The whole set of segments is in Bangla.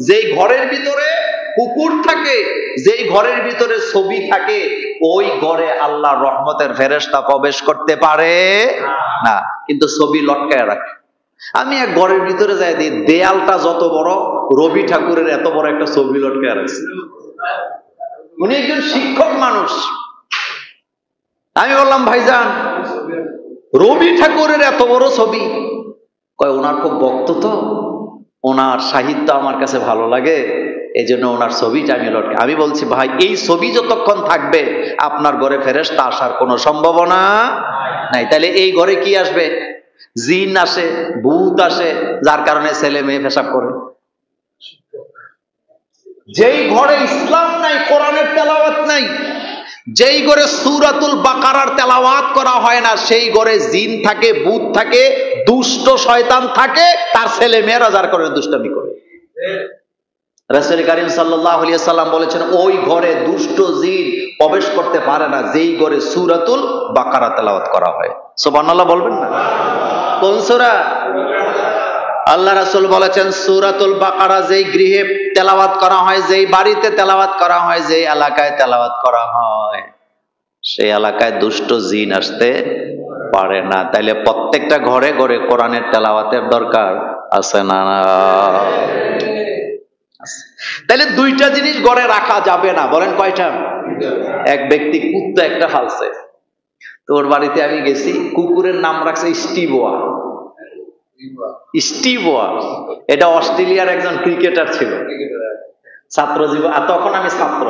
যেই ঘরের ভিতরে কুকুর থাকে, যেই ঘরের ভিতরে ছবি থাকে, ওই ঘরে আল্লাহর রহমতের ফেরেশতা প্রবেশ করতে পারে না, কিন্তু ছবি লটকায় রাখে। আমি এক ঘরের ভিতরে যাই দিই, দেয়ালটা যত বড়, রবি ঠাকুরের এত বড় একটা ছবি লটকায় রাখছে। উনি একজন শিক্ষক মানুষ। আমি বললাম, ভাইজান রবি ঠাকুরের এত বড় ছবি? কয় ওনার খুব ভক্ত তো, ওনার সাহিত্য আমার কাছে ভালো লাগে, এই জন্য ওনার ছবিটা আমি লটকে। আমি বলছি, ভাই এই ছবি যতক্ষণ থাকবে আপনার ঘরে ফেরেশতা আসার কোনো সম্ভাবনা নাই। তাহলে এই ঘরে কি আসবে? জিন আসে, ভূত আসে, যার কারণে ছেলে মেয়ে পেশাব করে। যেই ঘরে ইসলাম নাই, কোরআনের তেলাওয়াত নাই, যেই ঘরে সূরাতুল বাকারার তেলাওয়াত করা হয় না, সেই ঘরে জিন থাকে, ভূত থাকে, দুষ্ট শয়তান থাকে, তার ছেলে মেয়েরা যার কারণে দুষ্টামি করে। রাসূল কারীম সাল্লাল্লাহু আলাইহি সাল্লাম বলেছেন, ওই ঘরে দুষ্ট জিন প্রবেশ করতে পারে না যেই ঘরে সূরাতুল বাকারা তেলাওয়াত করা হয়। সুবহানাল্লাহ বলবেন না? কোন সূরা? আল্লাহ রাসূল বলেছেন, সূরাতুল বাকারা যেই গৃহে তেলাওয়াত করা হয়, যেই বাড়িতে তেলাওয়াত করা হয়, যেই এলাকায় তেলাওয়াত করা হয়, সেই এলাকায় দুষ্ট জিন আসতে পারে না। তাইলে প্রত্যেকটা ঘরে ঘরে কোরআনের তেলাওয়াতের দরকার আছে না? তাইলে দুইটা জিনিস ঘরে রাখা যাবে না। বলেন কয়টা? এক ব্যক্তি কুত্তা একটা ফালছে, তো ওর বাড়িতে আমি গেছি, কুকুরের নাম রাখছে স্টিবোয়া। স্টিবোয়া এটা অস্ট্রেলিয়ার একজন ক্রিকেটার ছিল, ছাত্র জীবন, তখন আমি ছাত্র।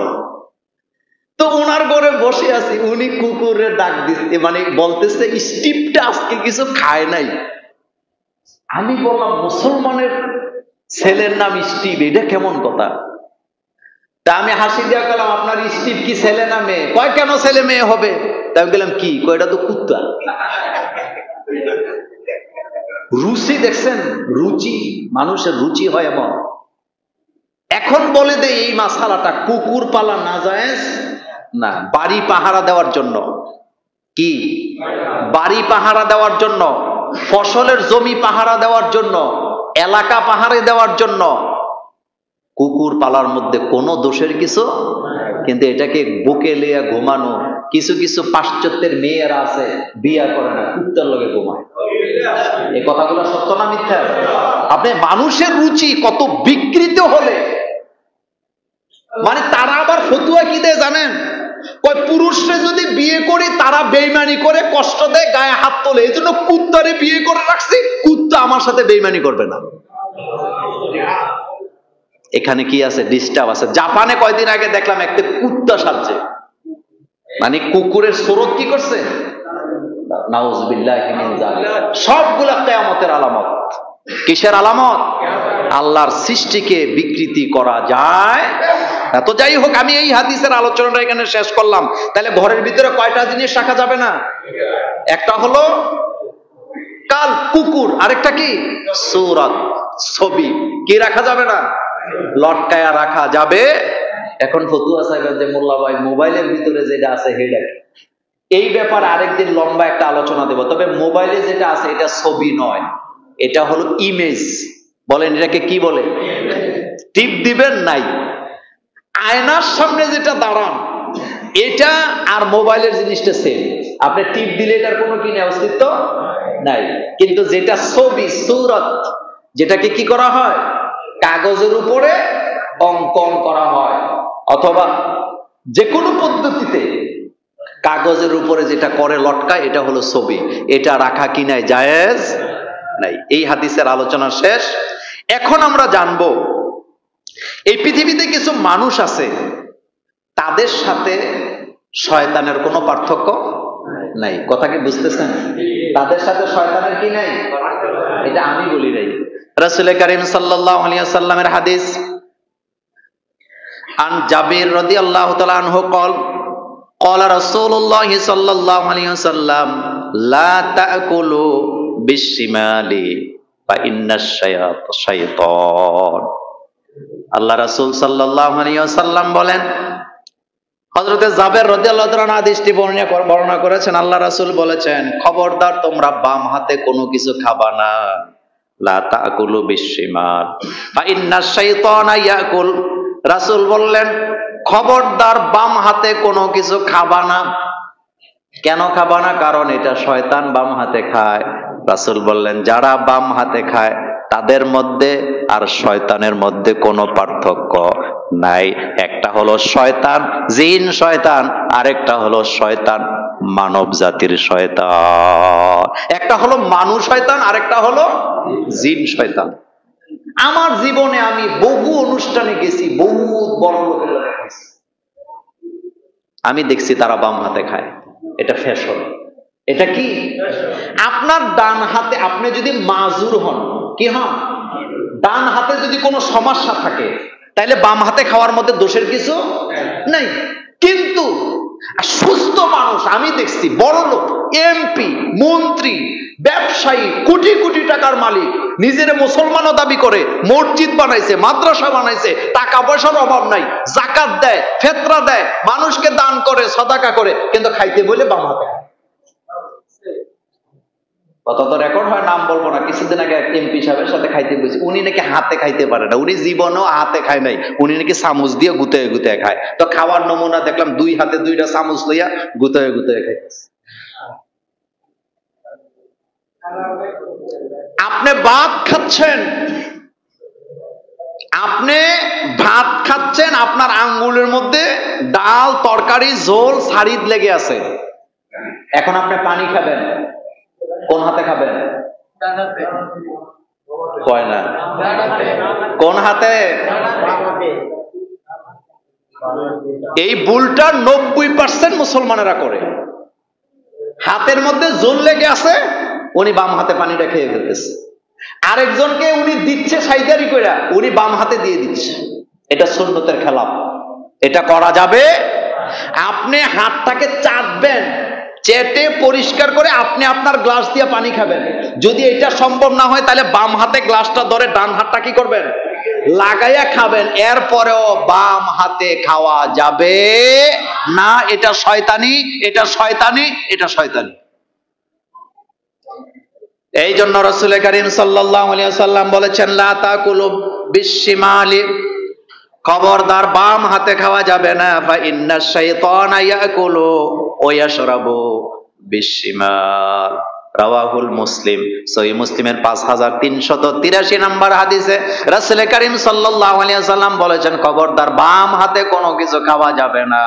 তো ওনার ঘরে বসে আছি, উনি কুকুরের ডাক দিচ্ছে, মানে বলতেছে স্টিভটা আজকে কিছু খায় নাই। আমি বললাম, মুসলমানের ছেলের নাম স্টিভ, এটা কেমন কথা? তা আমি হাসি দিয়া গেলাম, আপনার স্টিভ কি ছেলে না মেয়ে? কয় কেন ছেলে মেয়ে হবে? তাই গেলাম, কি কয়? এটা তো কুত্তা। রুচি দেখছেন? রুচি, মানুষের রুচি হয় এমন। এখন বলে দেয় এই মাসালাটা, কুকুর পালা না জায়েজ না, বাড়ি পাহারা দেওয়ার জন্য। কি? বাড়ি পাহারা দেওয়ার জন্য, ফসলের জমি পাহারা দেওয়ার জন্য, এলাকা পাহারা দেওয়ার জন্য কুকুর পালার মধ্যে কোনো দোষের কিছু, কিন্তু এটাকে বুকে লিয়ে ঘুমানো। কিছু কিছু পাশ্চাত্যের মেয়েরা আছে, বিয়া করে না, কুত্তার লগে ঘুমায়। এই কথাগুলো সত্য না মিথ্যা? আপনি মানুষের রুচি কত বিকৃত হলে, মানে তারা আবার ফতুয়া কি দেয় জানেন? কয় পুরুষরা যদি বিয়ে করি তারা বেইমানি করে, কষ্ট দেয়, গায়ে হাত তোলে, এই জন্য কুত্তারে বিয়ে করে রাখছি, কুত্তা আমার সাথে বেইমানি করবে না। এখানে কি আছে? ডিস্টার্ব আছে। জাপানে কয়দিন আগে দেখলাম একটা কুত্তা সাজছে, মানে কুকুরের সুরত কি করছে, নাউজুবিল্লাহি মিন যালিক। সবগুলা কিয়ামতের আলামত। কিসের আলামত? আল্লাহর সৃষ্টিকে বিকৃতি করা যায়। তো যাই হোক, আমি এই হাদিসের আলোচনাটা এখানে শেষ করলাম। তাহলে ঘরের ভিতরে কয়টা জিনিস রাখা যাবে না? একটা হলো কাল কুকুর, আরেকটা কি? সূরাত, ছবি। কি রাখা যাবে না? লটকায়া রাখা যাবে। এখন ফতুয়া সাহেবের যে মোল্লা ভাই মোবাইলের ভিতরে যেটা আছে হেডা, এই ব্যাপারে আরেকদিন লম্বা একটা আলোচনা দেব। তবে মোবাইলে যেটা আছে এটা ছবি নয়, এটা হলো ইমেজ। বলেন এটাকে কি বলে? টিপ দিবেন নাই, আয়নার সামনে যেটা দাঁড়ান এটা আর মোবাইলের জিনিসটা সেম। আপনি টিপ দিলে এটার কোনো কি অস্তিত্ব নাই। কিন্তু যেটা ছবি, সূরাত, যেটাকে কি করা হয়? কাগজের উপরে অঙ্কন করা হয়, অথবা যে কোনো পদ্ধতিতে কাগজের উপরে যেটা করে লটকায়, এটা হলো ছবি। এটা রাখা কি নাই? জায়েজ নাই। এই হাদিসের আলোচনা শেষ। এখন আমরা জানবো এই পৃথিবীতে কিছু মানুষ আছে, তাদের সাথে শয়তানের কোনো পার্থক্য নাই। কথা কি বুঝতেছেন? তাদের সাথে শয়তানের কি নাই? এটা আমি বলি নাই, রাসূল কারীম সাল্লাল্লাহু আলাইহি ওয়াসাল্লামের হাদিস। আন জাবির রাদিয়াল্লাহু তাআলা আনহু قال قال رسول الله صلى الله عليه وسلم لا تأكلوا بالشمال فإن الشيطان। আল্লাহ রাসূল সাল্লাল্লাহু আলাইহি ওয়াসাল্লাম বলেন, হযরত জাবের রাদিয়াল্লাহু তাআলা হাদিসটি বর্ণনা করেছেন। আল্লাহ রাসূল বলেছেন, খবরদার তোমরা বাম হাতে কোনো কিছু খাবা না, লা তাকুলু বিশিমাল ফাইন্নাশ শাইতানা ইয়াকুল। রাসূল বললেন খবরদার বাম হাতে কোনো কিছু খাবা না। কেন খাবা না? কারণ এটা শয়তান বাম হাতে খায়। রাসূল বললেন যারা বাম হাতে খায় তাদের মধ্যে আর শয়তানের মধ্যে কোনো পার্থক্য নাই। একটা হলো শয়তান জিন শয়তান, আরেকটা হলো শয়তান মানব জাতির শয়তান। একটা হলো মানুষ শয়তান, আরেকটা হলো জিন শয়তান। আমার জীবনে আমি বহু অনুষ্ঠানে গেছি, বহু বড় লোকের গেছি, আমি দেখছি তারা বাম হাতে খায়। এটা ফ্যাশন। এটা কি? আপনার ডান হাতে আপনি যদি মাজুর হন, কি হন? ডান হাতে যদি কোনো সমস্যা থাকে তাহলে বাম হাতে খাওয়ার মধ্যে দোষের কিছু নাই। কিন্তু সুস্থ মানুষ আমি দেখছি, বড় লোক, এমপি, মন্ত্রী, ব্যবসায়ী, কোটি কোটি টাকার মালিক, নিজের মুসলমানও দাবি করে, মসজিদ বানাইছে, মাদ্রাসা বানাইছে, টাকা পয়সার অভাব নাই, যাকাত দেয়, ফিতরা দেয়, মানুষকে দান করে, সাদাকা করে, কিন্তু খাইতে বলে বাম হাতে। কত তো রেকর্ড হয়, নাম বলবো না। কিছুদিন আগে এমপি সাহেবের সাথে খাইতে বলছি, উনি নাকি হাতে খাইতে পারে না, উনি জীবনেও হাতে খায় নাই, উনি নাকি চামচ দিয়ে গুতে গুতে খায়। তো খাওয়ার নমুনা দেখলাম, দুই হাতে দুইটা চামচ লইয়া গুতে গুতে খাইতেছে। আপনি ভাত খাচ্ছেন, আপনার আঙ্গুলের মধ্যে ডাল, তরকারি, ঝোল, সারিদ লেগে আছে। এখন আপনি পানি খাবেন, কোন হাতে খাবেন? কয় না, কোন হাতে? এই ভুলটা 90% মুসলমানেরা করে। হাতের মধ্যে জোল লেগে আছে, উনি বাম হাতে পানিটা খেয়ে ফেলতেছে। আরেকজনকে উনি দিচ্ছে সাইদারি কইরা, উনি বাম হাতে দিয়ে দিচ্ছে। এটা সুন্নতের খেলাফ, এটা করা যাবে। আপনি হাতটাকে চাটবেন, চেটে পরিষ্কার করে আপনি আপনার গ্লাস দিয়ে পানি খাবেন। যদি এটা সম্ভব না হয় তাহলে বাম হাতে গ্লাসটা ধরে ডান হাতটা কি করবেন? লাগাইয়া খাবেন। এরপরেও বাম হাতে খাওয়া যাবে না। এটা শয়তানি, এটা শয়তানি, এটা শয়তানি। এই জন্য রাসূল কারীম সাল্লাল্লাহু আলাইহি ওয়াসাল্লাম বলেছেন লা তাকুলু বিশিমালি, খবরদার বাম হাতে খাওয়া যাবে না। ফা ইন্নাশ শাইতানা ইয়াকুলু ওয়া ইয়াশরাবু বিশিমাল। রাওয়াহুল মুসলিম। সহিহ মুসলিমের 5383 নম্বর হাদিসে রাসূল কারীম সাল্লাল্লাহু আলাইহি ওয়াসাল্লাম বলেছেন খবরদার বাম হাতে কোনো কিছু খাওয়া যাবে না,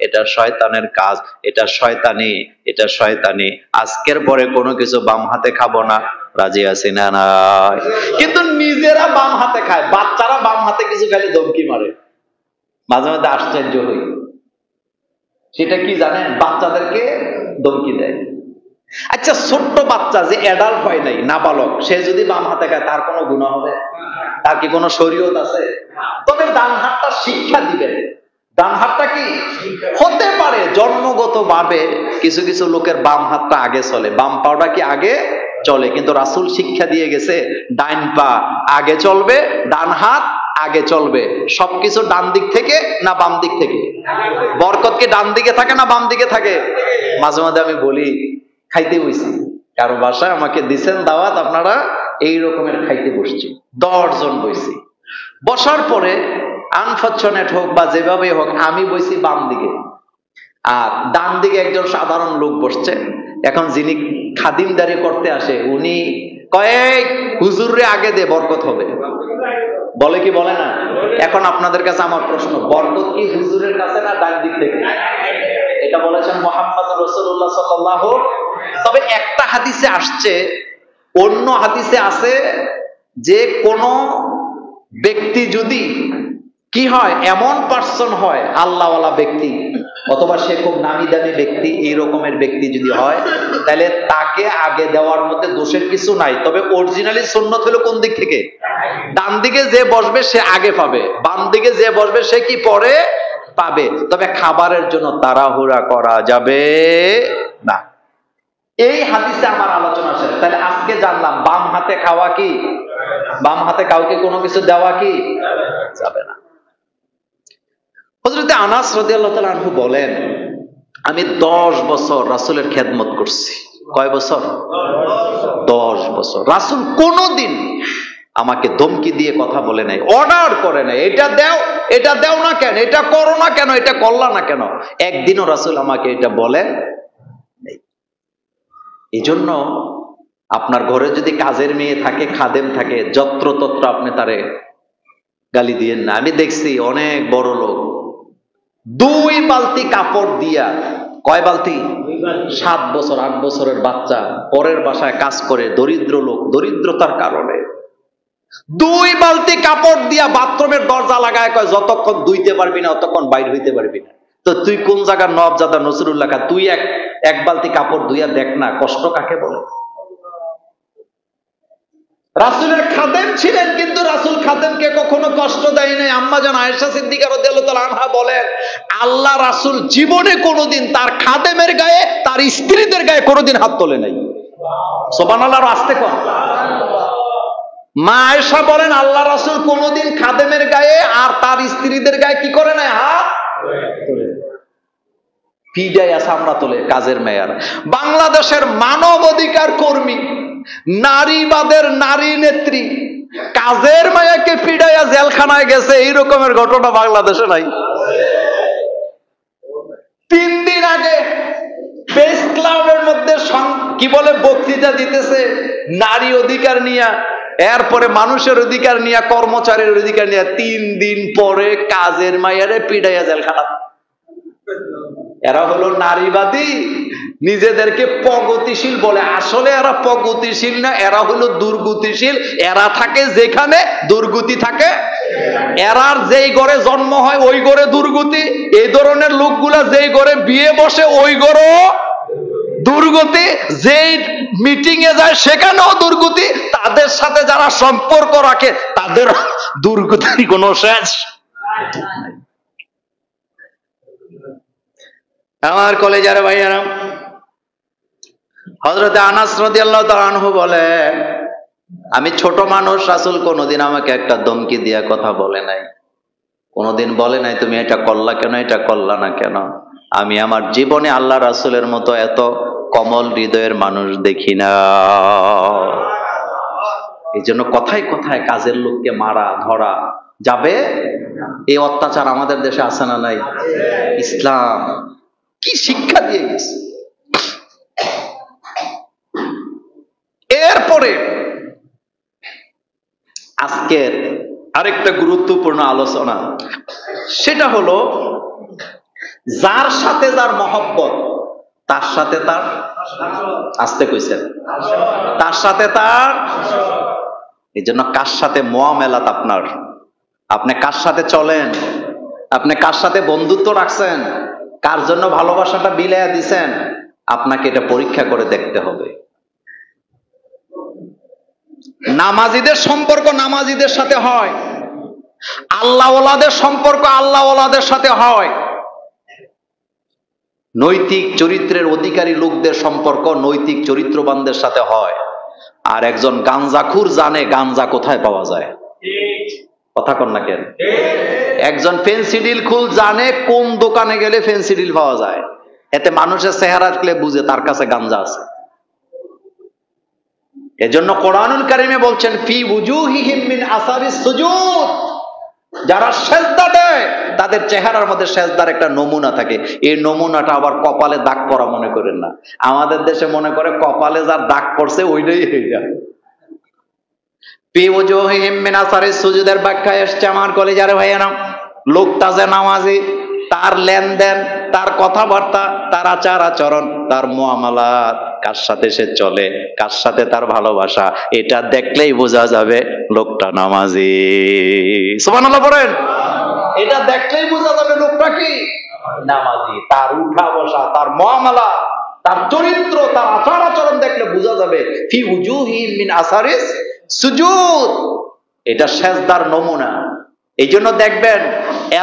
এটা শয়তানের কাজ, এটা শয়তানি, এটা শয়তানি। আজকের পরে কোনো কিছু বাম হাতে খাবো না, রাজি আছি না? নাই। কিন্তু নিজেরা বাম হাতে খায়, বাচ্চারা বাম হাতে কিছু খালি ধমকি মারে। মাঝে মাঝে আশ্চর্য হই, সেটা কি জানেন? বাচ্চাদেরকে ধমকি দেয়। আচ্ছা, ছোট্ট বাচ্চা যে অ্যাডাল্ট হয় নাই, নাবালক, সে যদি বাম হাতে খায় তার কোনো গুনাহ হবে? তার কি কোনো শরীয়ত আছে? তবে ডান হাতটা শিক্ষা দিবেন। ডান হাতটা কি হতে পারে জন্মগত ভাবে কিছু কিছু লোকের বাম হাতটা আগে চলে, বাম পাওটা কি আগে চলে, কিন্তু রাসূল শিক্ষা দিয়ে গেছে ডান পা আগে চলবে, ডান হাত আগে চলবে। সবকিছু ডান দিক থেকে না বাম দিক থেকে? বরকত কি ডান দিকে থাকে না বাম দিকে থাকে? মাঝে মাঝে আমি বলি, খাইতে বসছি, কারো বাসায় আমাকে দিছেন দাওয়াত, আপনারা এই রকমের খাইতে বসছি, 10 জন বসছি। বসার পরে আনফরচুনেট হোক বা যেভাবে হোক, আমি বসছি বাম দিকে, আর ডান দিকে একজন সাধারণ লোক বসছে। এখন যিনি খাদিমদারি করতে আসে, উনি কয়েক হুজুরে আগে দে, বরকত হবে, বলে কি বলে না? এখন আপনাদের কাছে আমার প্রশ্ন, বরকত কি হুজুরের কাছে না ডান দিক থেকে? এটা বলেছেন মুহাম্মদ রাসূলুল্লাহ সাল্লাল্লাহু। তবে একটা হাদিসে আসছে, অন্য হাদিসে আছে যে কোন ব্যক্তি যদি কি হয়, এমন পার্সন হয়, আল্লাহওয়ালা ব্যক্তি অথবা সে খুব নামি দামি ব্যক্তি, এই রকমের ব্যক্তি যদি হয়, তাহলে তাকে আগে দেওয়ার মধ্যে দোষের কিছু নাই। তবে অরিজিনালি সুন্নত হলো কোন দিক থেকে? ডান দিকে যে বসবে সে আগে পাবে, বাম দিকে যে বসবে সে কি পরে পাবে। তবে খাবারের জন্য তাড়াহুড়া করা যাবে না। এই হাদিসে আমার আলোচনা শেষ। তাহলে আজকে জানলাম বাম হাতে খাওয়া কি, বাম হাতে কাউকে কোনো কিছু দেওয়া কি যাবে না। হযরত আনাস রাদিয়াল্লাহু তাআলা আনহু বলেন, আমি 10 বছর রাসূলের খেদমত করছি। কয় বছর? 10 বছর। রাসূল কোনোদিন আমাকে ধমকি দিয়ে কথা বলে নাই, অর্ডার করে নাই, এটা দাও না কেন, এটা করো না কেন, এটা করলা না কেন। একদিনও রাসূল আমাকে এটা বলে নাই। এই জন্য আপনার ঘরে যদি কাজের মেয়ে থাকে, খাদেম থাকে, যত্রতত্র আপনি তারে গালি দিয়েন না। আমি দেখছি অনেক বড় লোক 2 বালতি কাপড় দিয়া, কয় বালতি? 7 বছর 8 বছরের বাচ্চা পরের বাসায় কাজ করে, দরিদ্র লোক, দরিদ্রতার কারণে 2 বালতি কাপড় দিয়া বাথরুমের দরজা লাগায়, কয় যতক্ষণ ধুইতে পারবি না ততক্ষণ বাইর হইতে পারবি না। তো তুই কোন জায়গার নবজাদা নসরুল্লাহ খা, তুই এক বালতি কাপড় ধুইয়া দেখ না কষ্ট কাকে বলে। রাসূলের খাদেম ছিলেন, কিন্তু রাসূল খাদেমকে কখনো কষ্ট দেয় নাই। আম্মা জান আয়েশা সিদ্দিকা রাদিয়াল্লাহু তাআলা আনহা বলেন, আল্লাহ রাসূল জীবনে কোনোদিন তার খাদেমের গায়ে, তার স্ত্রীদের গায়ে কোনোদিন হাত তোলে নাই। সুবহানাল্লাহ, আস্তে কর। মা আয়েশা বলেন, আল্লাহ রাসূল কোনোদিন খাদেমের গায়ে আর তার স্ত্রীদের গায়ে কি করে নাই? হাত তোলে। পিডাইয়া চামড়া তোলে কাজের মেয়ার। বাংলাদেশের মানব অধিকার কর্মী, নারীবাদের নারী নেত্রী কাজের মায়াকে পিডাইয়া জেলখানায় গেছে, এই রকমের ঘটনা বাংলাদেশে নাই। 3 দিন আগে প্রেস ক্লাবের মধ্যে কি বলে বক্তৃতা দিতেছে নারী অধিকার নিয়ে, এরপরে মানুষের অধিকার নিয়ে, কর্মচারীর অধিকার নিয়ে। 3 দিন পরে কাজের মায়ারে পিডাইয়া জেলখানা। এরা হলো নারীবাদী, নিজেদেরকে প্রগতিশীল বলে, আসলে এরা প্রগতিশীল না, এরা হলো দুর্গতিশীল। এরা থাকে যেখানে দুর্গতি থাকে, এরার যেই ঘরে জন্ম হয় ওই ঘরে দুর্গতি। এই ধরনের লোকগুলা যেই ঘরে বিয়ে বসে ওই ঘরও দুর্গতি, যেই মিটিং এ যায় সেখানেও দুর্গতি, তাদের সাথে যারা সম্পর্ক রাখে তাদের দুর্গতির কোনো শেষ। আমার কলেজের ভাইয়ারা, হযরত আনাস রাদিয়াল্লাহু তাআলা আনহু বলে, আমি ছোট মানুষ, রাসূল কোনোদিন আমাকে একটা ধমকি দিয়া কথা বলে নাই, কোনোদিন বলে নাই তুমি এটা করলা কেন, এটা করলা না কেন। আমি আমার জীবনে আল্লাহ রাসূলের মতো এত কোমল হৃদয়ের মানুষ দেখি না। এই জন্য কথায় কথায় কাজের লোককে মারা ধরা যাবে, এই অত্যাচার আমাদের দেশে আছে না নাই? ইসলাম কি শিক্ষা দিয়ে গেছে। এরপরে আজকের আরেকটা গুরুত্বপূর্ণ আলোচনা, সেটা হলো যার সাথে যার মহব্বত তার সাথে তার, আসতে কইছেন, তার সাথে তার। এই জন্য কার সাথে মুআমালাত আপনার, আপনি কার সাথে চলেন, আপনি কার সাথে বন্ধুত্ব রাখছেন, কার জন্য ভালোবাসাটা বিলাইয়া দিছেন, আপনাকে এটা পরীক্ষা করে দেখতে হবে। নামাজীদের সম্পর্ক নামাজীদের সাথে হয়, আল্লাহওয়ালাদের সম্পর্ক আল্লাহওয়ালাদের সাথে হয়, নৈতিক চরিত্রের অধিকারী লোকদের সম্পর্ক নৈতিক চরিত্রবানদের সাথে হয়। আর একজন গাঞ্জাখুর জানে গাঞ্জা কোথায় পাওয়া যায়, কথা কন না কেন? একজন ফেন্সিডিল খুল জানে কোন দোকানে গেলে ফেন্সিডিল পাওয়া যায়, এতে মানুষের চেহারা দেখলে বুঝে তার কাছে গাঞ্জা আছে। এজন্য কোরআনুল কারীমে বলছেন, ফি উজুহিহিম মিন আসারিস সুজুদ, যারা সেজদা দেয় তাদের চেহারার মধ্যে সেজদার একটা নমুনা থাকে। এই নমুনাটা আবার কপালে দাগ পড়া মনে করেন না। আমাদের দেশে মনে করে কপালে যার দাগ পড়ছে ওইটাই হয়ে যায়। ফি উজুহিহিম মিন আসারিস সুজুদের ব্যাখ্যায় এসছে আমার কলেজারে ভাইয়ারা, লোকটা যে নামাজি, তার লেনদেন, তার কথাবার্তা, তার আচার আচরণ, তার মুআমালাত, কার সাথে সে চলে, কার সাথে তার ভালোবাসা, এটা দেখলেই বোঝা যাবে লোকটা নামাজি। সুবহানাল্লাহ পড়েন। এটা দেখলেই বোঝা যাবে লোকটা কি নামাজি। তার উঠা বসা, তার মুআমালা, তার চরিত্র, তার আচার আচরণ দেখলে বোঝা যাবে। ফি উজুহিহিম মিন আসারিস সুজুদ, এটা সেজদার নমুনা। এই জন্য দেখবেন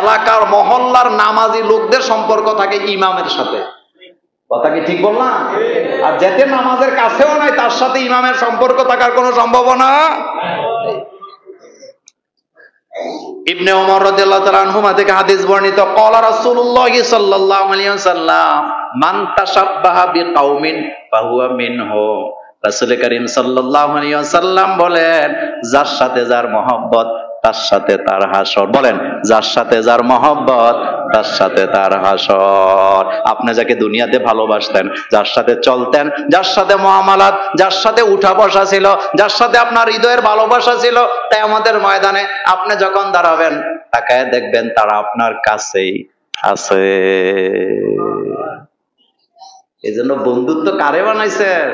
এলাকার মহল্লার নামাজি লোকদের সম্পর্ক থাকে ইমামের সাথে, কথা কি ঠিক বললাম? আর যেতে নামাজের কাছেও নাই তার সাথে ইমামের সম্পর্ক থাকার কোনো সম্ভাবনা। ইবনে ওমর রাদিয়াল্লাহু তাআলা আনহুমা থেকে হাদিস বর্ণিত, ক্বালা রাসূলুল্লাহ সাল্লাল্লাহু আলাইহি ওয়াসাল্লাম মান তাশাব্বাহা বিকাউমিন ফাহুয়া মিনহুম। রাসূল করিম সাল্লাল্লাহু আলাইহি ওয়াসাল্লাম বলেন, যার সাথে যার মহব্বত তার সাথে তার হাসর। বলেন, যার সাথে যার মহব্বত তার সাথে তার হাসর। আপনি যাকে দুনিয়াতে ভালোবাসতেন, যার সাথে চলতেন, যার সাথে মুআমালাত, যার সাথে উঠা বসা ছিল, যার সাথে আপনার হৃদয়ের ভালোবাসা ছিল, তাই আমাদের ময়দানে আপনি যখন দাঁড়াবেন তাকায় দেখবেন তারা আপনার কাছেই আছে। এজন্য বন্ধুত্ব কারে বানাইছেন?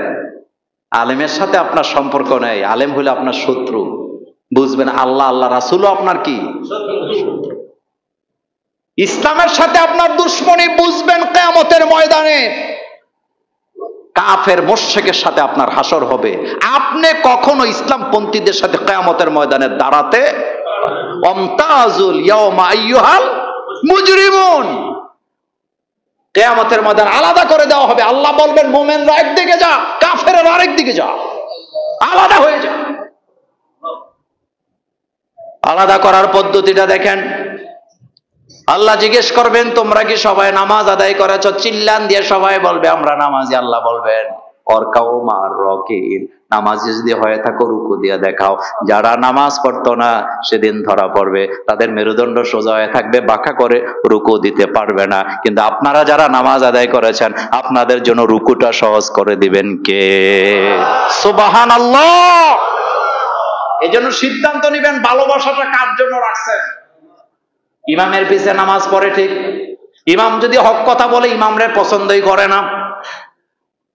আলেমের সাথে আপনার সম্পর্ক নেই, আলেম হলে আপনার শত্রু। বুঝবেন আল্লাহ আল্লাহ রাসূলও আপনার কি শত্রু। ইসলামের সাথে আপনার দুশমনী বুঝবেন কিয়ামতের ময়দানে। কাফের মুশরিকের সাথে আপনার হাসর হবে। আপনি কখনো ইসলামপন্থীদের সাথে কিয়ামতের ময়দানে দাঁড়াতে আমতাজুল ইয়াউমা আইয়ুহাল মুজরিমুন। কিয়ামতের ময়দান আলাদা করে দেওয়া হবে। আল্লাহ বলবেন মুমিনরা একদিকে যা, কাফেররা আরেক দিকে যা, আলাদা হয়ে যা। আলাদা করার পদ্ধতিটা দেখেন। আল্লাহ জিজ্ঞেস করবেন, তোমরা কি সবাই নামাজ আদায় করেছ? চিল্লান দিয়ে সবাই বলবে আমরা নামাজি। আল্লাহ বলবেন অরকাও মার রকিন, নামাজি যদি হয়ে থাকো রুকু দিয়ে দেখাও। যারা নামাজ পড়তো না সেদিন ধরা পড়বে, তাদের মেরুদণ্ড সোজা হয়ে থাকবে, বাঁকা করে রুকু দিতে পারবে না। কিন্তু আপনারা যারা নামাজ আদায় করেছেন, আপনাদের জন্য রুকুটা সহজ করে দিবেন কে? সুবহানাল্লাহ। এজন্য সিদ্ধান্ত নেবেন ভালোবাসাটা কার জন্য রাখছেন। ইমামের পিছে নামাজ পড়ে ঠিক, ইমাম যদি হক কথা বলে ইমামরে পছন্দই করে না।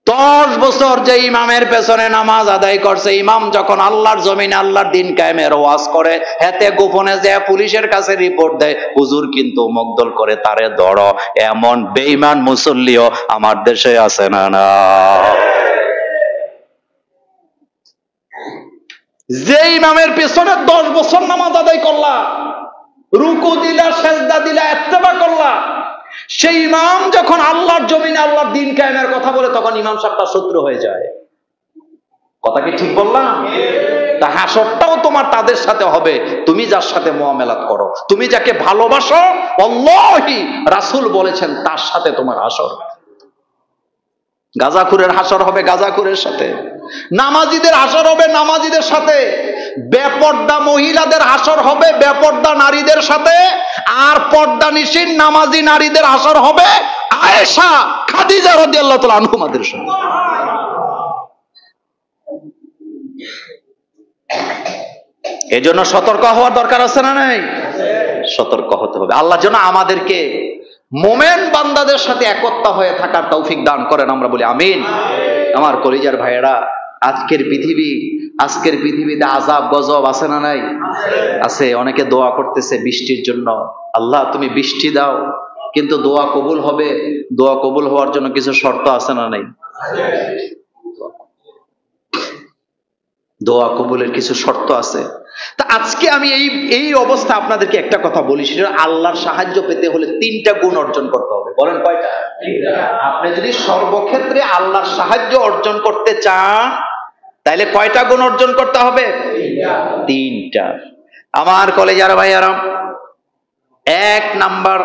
10 বছর যে ইমামের পেছনে নামাজ আদায় করছে, ইমাম যখন আল্লাহর জমিনে আল্লাহর দিন কায়েমের ওয়াজ করে, হাতে গোপনে যে পুলিশের কাছে রিপোর্ট দেয় হুজুর কিন্তু মকদল করে তারে ধরো, এমন বেঈমান মুসল্লিও আমার দেশে আছে না? না। যে ইমামের পেছনে 10 বছর নামাজ আদায় করলা, রুকু দিলা, সেজদা দিলা, ইত্তেবা করলা, সেই ইমাম যখন আল্লাহর জমিনে আল্লাহর দিন কায়েমের কথা বলে, তখন ইমাম সাহেবটা শত্রু হয়ে যায়। কথা কি ঠিক বললাম? তা হাসরটাও তোমার তাদের সাথে হবে তুমি যার সাথে মুআমালাত করো, তুমি যাকে ভালোবাসো। আল্লাহি রাসূল বলেছেন তার সাথে তোমার হাসর। গাজাখুরের হাসর হবে গাজাখুরের সাথে, নামাজিদের হাসর হবে নামাজিদের সাথে, বেপর্দা মহিলাদের হাসর হবে বেপর্দা নারীদের সাথে, আর পর্দানিশীন নামাজি নারীদের হাসর হবে আয়েশা খাদিজা রাদিয়াল্লাহু তাআলা আনহুমাদের সাথে। এজন্য সতর্ক হওয়ার দরকার আছে না নাই? সতর্ক হতে হবে। আল্লাহ যেন আমাদেরকে মোমেন বান্দাদের সাথে একত্র হয়ে থাকার তৌফিক দান করেন, আমরা বলি আমিন। আমার কলিজার ভাইয়েরা, আজকের পৃথিবীতে আযাব গজব আছে না নাই? আছে। অনেকে দোয়া করতেছে বৃষ্টির জন্য, আল্লাহ তুমি বৃষ্টি দাও। কিন্তু দোয়া কবুল হবে, দোয়া কবুল হওয়ার জন্য কিছু শর্ত আছে না নাই? দোয়া কবুলের কিছু শর্ত আছে। তা আজকে আমি এই অবস্থা আপনাদেরকে একটা কথা বলি, সেটা আল্লাহর সাহায্য পেতে হলে 3টা গুণ অর্জন করতে হবে। বলেন কয়টা? আপনি যদি সর্বক্ষেত্রে আল্লাহর সাহায্য অর্জন করতে চান, তাহলে কয়টা গুণ অর্জন করতে হবে? 3টা। আমার কলেজার ভাইয়ারা, 1 নাম্বার,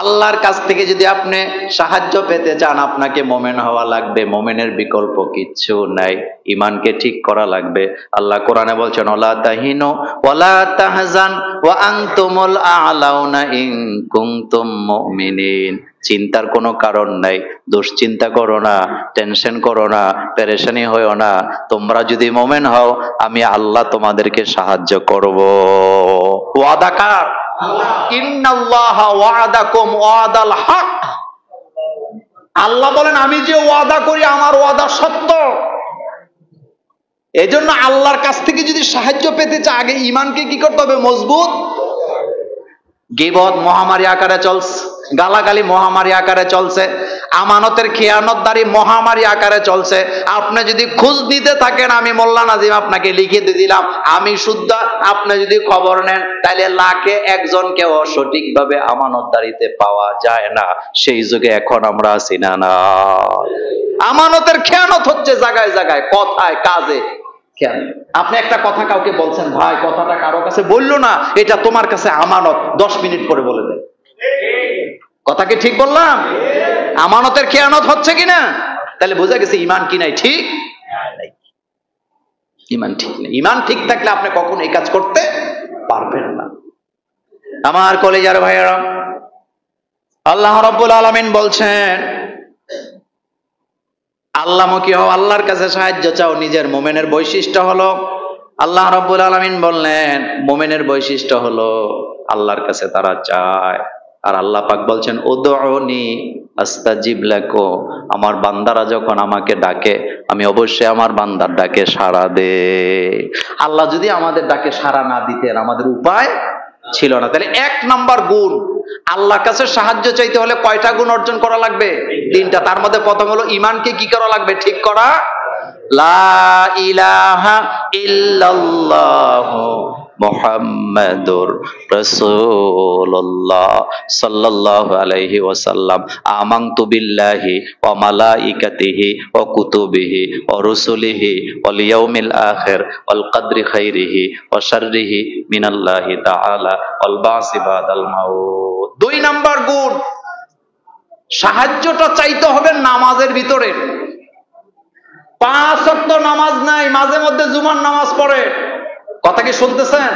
আল্লাহর কাছ থেকে যদি আপনি সাহায্য পেতে চান, আপনাকে মুমিন হওয়া লাগবে। মুমিনের বিকল্প কিচ্ছু নাই, ঈমানকে ঠিক করা লাগবে। আল্লাহ কোরআনে বলছেন ওয়ালা তাহিনু ওয়ালা তাহজান ওয়া আনতুমুল আ'লাউনা ইন কুনতুম মুমিনিন। চিন্তার কোনো কারণ নাই, দুশ্চিন্তা করো না, টেনশন করো না, পেরেশানি হয়ো না। তোমরা যদি মুমিন হও, আমি আল্লাহ তোমাদেরকে সাহায্য করব। ওয়াদা কার? ইন্নাল্লাহা ওয়াদাকুম ওয়াদাল হক। আল্লাহ বলেন আমি যে ওয়াদা করি আমার ওয়াদা সত্য। এজন্য আল্লাহর কাছ থেকে যদি সাহায্য পেতে চায়, আগে ঈমানকে কি করতে হবে? মজবুত। গীবত মহামারী আকারে চলছে, গালাগালি মহামারী আকারে চলছে, আমানতের খেয়ানতদারি মহামারী আকারে চলছে। আপনি যদি খোঁজ নিতে থাকেন, আমি মোল্লা নাজিম আপনাকে লিখে দিয়ে দিলাম, আমি শুদ্ধ। আপনি যদি খবর নেন, তাহলে লাখে একজনকেও সঠিকভাবে আমানতদারিতে পাওয়া যায় না। সেই যুগে এখন আমরা আছি না? না। আমানতের খেয়ানত হচ্ছে জায়গায় জায়গায়, কথায় কাজে। আপনি একটা কথা কাউকে বলছেন, ভাই কথাটা কারো কাছে বললো না, এটা তোমার কাছে আমানত, 10 মিনিট পরে বলে দেয়। কথা কি ঠিক বললাম? আমানতের খেয়ানত হচ্ছে কিনা? তাহলে বোঝা গেছে ইমান কি নাই, ঠিক নাই, ইমান ঠিক নেই। ইমান ঠিক থাকলে আপনি কখন এই কাজ করতে পারবেন না। আমার কলেজার ভাইয়েরা, আল্লাহ রাব্বুল আলামিন বলছেন আল্লাহমুখী হও, আল্লাহর কাছে সাহায্য চাও। নিজের মুমিনের বৈশিষ্ট্য হলো, আল্লাহ রাব্বুল আলামিন বললেন মুমিনের বৈশিষ্ট্য হলো আল্লাহর কাছে তারা চায়। আর আল্লাহ পাক বলছেন উদউনি আস্তাজিব লাকুম, আমার বান্দারা যখন আমাকে ডাকে আমি অবশ্যই আমার বান্দার ডাকে সাড়া দে। আল্লাহ যদি আমাদের ডাকে সাড়া না দিতেন আমাদের উপায় ছিল না। তাহলে 1 নাম্বার গুণ, আল্লাহর কাছে সাহায্য চাইতে হলে কয়টা গুণ অর্জন করা লাগবে? 3টা। তার মধ্যে প্রথম হলো ইমানকে কি করা লাগবে? ঠিক করা। লা ইলাহা ইল্লাল্লাহু মুহাম্মাদুর রাসূলুল্লাহ সাল্লাল্লাহু আলাইহি ওয়াসাল্লাম আমানতু বিল্লাহি ওয়া মালাইকাতিহি ওয়া কুতুবিহি ওয়া রুসুলিহি ওয়াল ইয়াউমিল আখির ওয়াল কদরি খাইরিহি ওয়া শাররিহি মিনাল্লাহি তাআলা ওয়াল বাসি বাদাল মাউত। 2 নাম্বার গুণ, সাহায্যটা চাইতে হবে নামাজের ভিতরে। 5 ওয়াক্ত নামাজ নাই, মাঝে মধ্যে জুমার নামাজ পড়ে, কথা কি শুনতেছেন?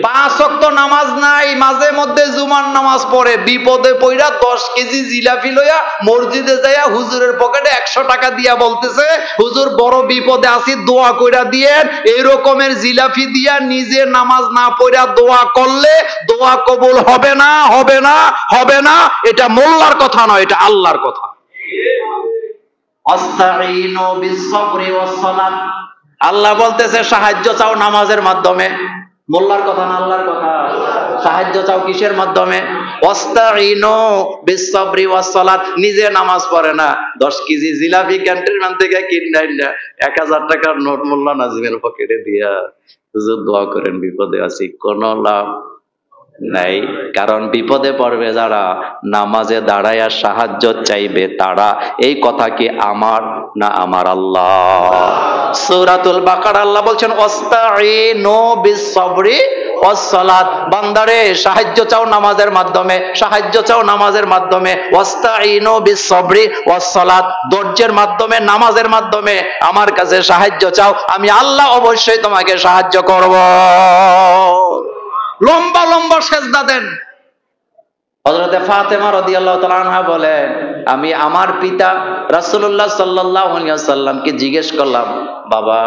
5 ওয়াক্ত নামাজ নাই, মাঝে মধ্যে জুমার নামাজ পড়ে, বিপদে পইরা 10 কেজি জিলাপি লইয়া মসজিদে যাইয়া হুজুরের পকেটে 100 টাকা দিয়া বলতেছে হুজুর বড় বিপদে আছি দোয়া কইরা দিয়েন। এই রকমের জিলাপি দিয়া নিজে নামাজ না পড়া দোয়া করলে দোয়া কবুল হবে না, হবে না, হবে না। এটা মোল্লার কথা নয়, এটা আল্লাহর কথা। আস্তাঈনু বিস-সাবরি ওয়াস-সালাত, আল্লাহ বলতেছে সাহায্য চাও নামাজের মাধ্যমে। মোল্লার কথা না আল্লাহর কথা। সাহায্য চাও কিসের মাধ্যমে? ওয়াস্তাঈনু বিস-সাবরি ওয়াস-সালাত। নিজে নামাজ পড়ে না, 10 কেজি জিলাপি ক্যান্টনমেন্ট থেকে কিনে 1000 টাকার নোট মোল্লা নাজিমের পকেটে দিয়া হুজুর দোয়া করেন বিপদে আছি, কোনো লাভ নাই। কারণ বিপদে পড়বে যারা নামাজে দাঁড়ায়া সাহায্য চাইবে তারা। এই কথা কি আমার না আমার আল্লাহ? সূরাতুল বাকারা আল্লাহ বলছেন ওয়াস্তাঈনু বিস-সাবরি ওয়াস-সালাত, বান্দারে সাহায্য চাও নামাজের মাধ্যমে, সাহায্য চাও নামাজের মাধ্যমে। ওয়াস্তাঈনু বিস-সাবরি ওয়াস-সালাত, ধৈর্যের মাধ্যমে, নামাজের মাধ্যমে আমার কাছে সাহায্য চাও, আমি আল্লাহ অবশ্যই তোমাকে সাহায্য করব। লম্বা লম্বা সেজদা দেন। হযরতে ফাতেমা রাদিয়াল্লাহু তাআলা আনহা বলেন আমি আমার পিতা রাসূলুল্লাহ সাল্লাল্লাহু আলাইহি ওয়াসাল্লামকে জিজ্ঞেস করলাম বাবা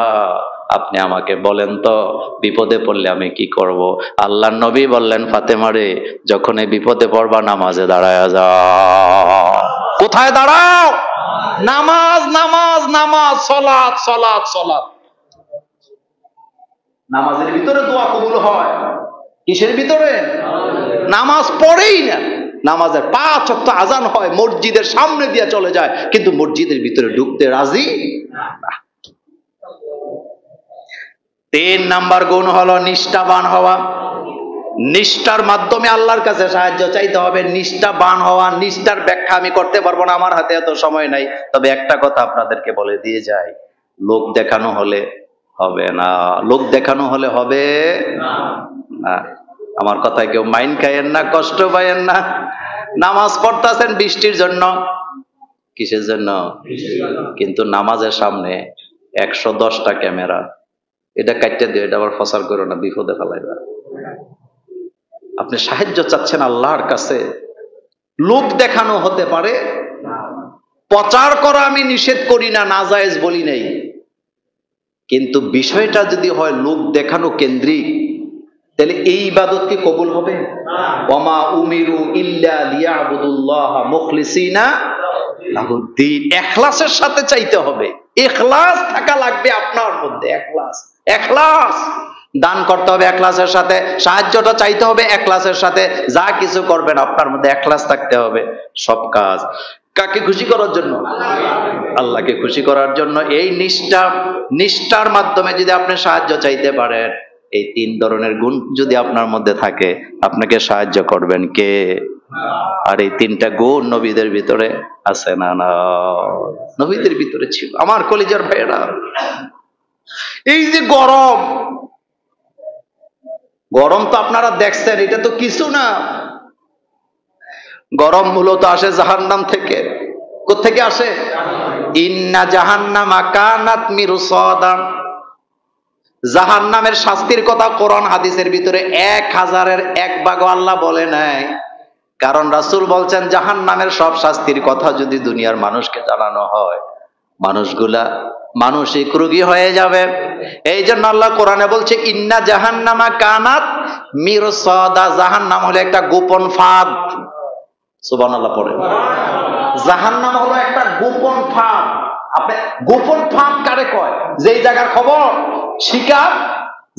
আপনি আমাকে বলেন তো বিপদে পড়লে আমি কি করব? আল্লাহর নবী বললেন ফাতেমা রে যখন এই বিপদে পড়বা নামাজে দাঁড়ায়া যাও। কোথায় দাঁড়াও? নামাজ, নামাজ, নামাজ, সালাত, সালাত, সালাত। নামাজের ভিতরে দোয়া কবুল হয়। কিসের ভিতরে? নামাজ পড়েই না, নামাজের 5 ওয়াক্ত আজান হয়, মসজিদের সামনে দিয়ে চলে যায়, কিন্তু মসজিদের ভিতরে ঢুকতে রাজি না। 3 নাম্বার গুণ হলো নিষ্ঠাবান হওয়া। নিষ্ঠার মাধ্যমে আল্লাহর কাছে সাহায্য চাইতে হবে। নিষ্ঠাবান হওয়া, নিষ্ঠার ব্যাখ্যা আমি করতে পারবো না, আমার হাতে এত সময় নাই। তবে একটা কথা আপনাদেরকে বলে দিয়ে যাই, লোক দেখানো হলে হবে না, লোক দেখানো হলে হবে না। আমার কথা কেউ মাইন্ড খাইয়েন না, কষ্ট পাইয়েন না। নামাজ পড়তেছেন বৃষ্টির জন্য, কিসের জন্য? কিন্তু নামাজের সামনে 110টা ক্যামেরা, এটা কাটতে দিও, এটা আবার ফসার করো না, বিপদে ফেলাইবা। আপনি সাহায্য চাচ্ছেন আল্লাহর কাছে, লোক দেখানো হতে পারে। প্রচার করা আমি নিষেধ করি না, নাজায়েজ বলি নাই, কিন্তু বিষয়টা যদি হয় লোক দেখানো কেন্দ্রিক তাহলে এই ইবাদত কি কবুল হবে? ওয়ামা উমিরু ইল্লা লিয়াবুদুল্লাহা মুখলিসিনা লাহুদ্দিন। ইখলাসের সাথে চাইতে হবে, ইখলাস থাকা লাগবে আপনার মধ্যে। ইখলাস, ইখলাস দান করতে হবে ইখলাসের সাথে, সাহায্যটা চাইতে হবে ইখলাসের সাথে, যা কিছু করবেন আপনার মধ্যে ইখলাস থাকতে হবে। সব কাজ কাকে খুশি করার জন্য? আল্লাহকে খুশি করার জন্য। এই নিষ্ঠার মাধ্যমে যদি আপনি সাহায্য চাইতে পারেন, এই 3 ধরনের গুণ যদি আপনার মধ্যে থাকে, আপনাকে সাহায্য করবেন কে? আর এই 3টা গুণ নবীদের ভিতরে আছে না? না, নবীদের ভিতরে ছিল। আমার কলিজার ভাইয়েরা, এই যে গরম, গরম তো আপনারা দেখছেন, এটা তো কিছু না। গরম মূলত আসে জাহান্নাম থেকে। কোত্থেকে আসে? ইন্না জাহান্নামা কানাত মিরসাদা। জাহান্নামের শাস্তির কথা কোরআন হাদিসের ভিতরে 1000-এর 1 ভাগও আল্লাহ বলে নাই। কারণ রাসূল বলছেন জাহান্নামের সব শাস্তির কথা যদি দুনিয়ার মানুষকে জানানো হয়, মানুষগুলা মানসিক রোগী হয়ে যাবে। এই জন্য আল্লাহ কোরআনে বলছে ইন্না জাহান্নামা কানাত মিরসাদা। জাহান্নাম হলো একটা গোপন ফাঁদ। সুবহানাল্লাহ পড়ে। জাহান্নাম হলো একটা গোপন ফাঁদ। আপনি গোপন ফাঁদ কারে কয়? যেই জায়গার খবর শিকার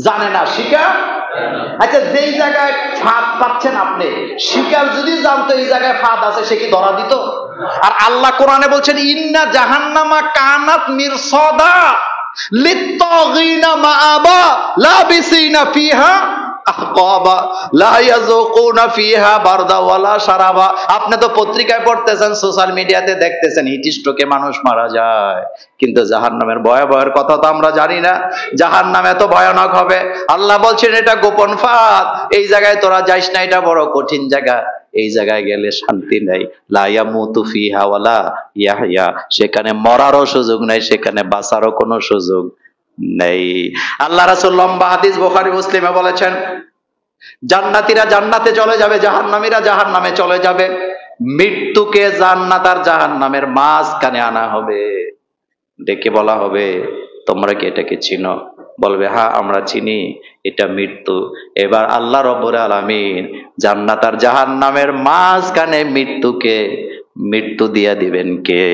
জানে না, শিকার। আচ্ছা, যেই জায়গায় ফাঁদ পাচ্ছেন আপনি, শিকার যদি জানতো এই জায়গায় ফাঁদ আছে, সে কি ধরা দিত? আর আল্লাহ কোরআনে বলছেন ইন্না জাহান্নামা কানাত মিরসাদা লিত্তাগিনা মাআবা লাবিসিনা ফিহা আহকাবা লা ইয়াযুকুনা ফিহা বারদা ওয়ালা শারাবা। আপনি তো পত্রিকায় পড়তেছেন, সোশ্যাল মিডিয়াতে দেখতেছেন হিট স্ট্রোকে মানুষ মারা যায়, কিন্তু জাহান্নামের ভয়াবহের কথা তো আমরা জানি না। জাহান্নাম এত ভয়ানক হবে, আল্লাহ বলছেন এটা গোপন ফাঁদ, এই জায়গায় তোরা যাইস না, এটা বড় কঠিন জায়গা, এই জায়গায় গেলে শান্তি নাই। লা ইয়ামুতু ফিহা ওয়ালা ইয়াহইয়া। সেখানে মরারও সুযোগ নাই, সেখানে বাঁচারও কোনো সুযোগ নেই। আল্লাহ রাসূল লম্বা হাদিস বুখারী মুসলিমে বলেছেন জান্নাতীরা জান্নাতে চলে যাবে, জাহান্নামীরা জাহান্নামে চলে যাবে। মৃত্যুকে জান্নাত আর জাহান্নামের মাঝখানে আনা হবে, ডেকে বলা হবে তোমরা কি এটাকে চিনো? বলবে হ্যাঁ আমরা চিনি, এটা মৃত্যু। এবার আল্লাহ রব্বুল আলামিন জান্নাত আর জাহান্নামের মাঝখানে মৃত্যু দিয়া দিবেন কে?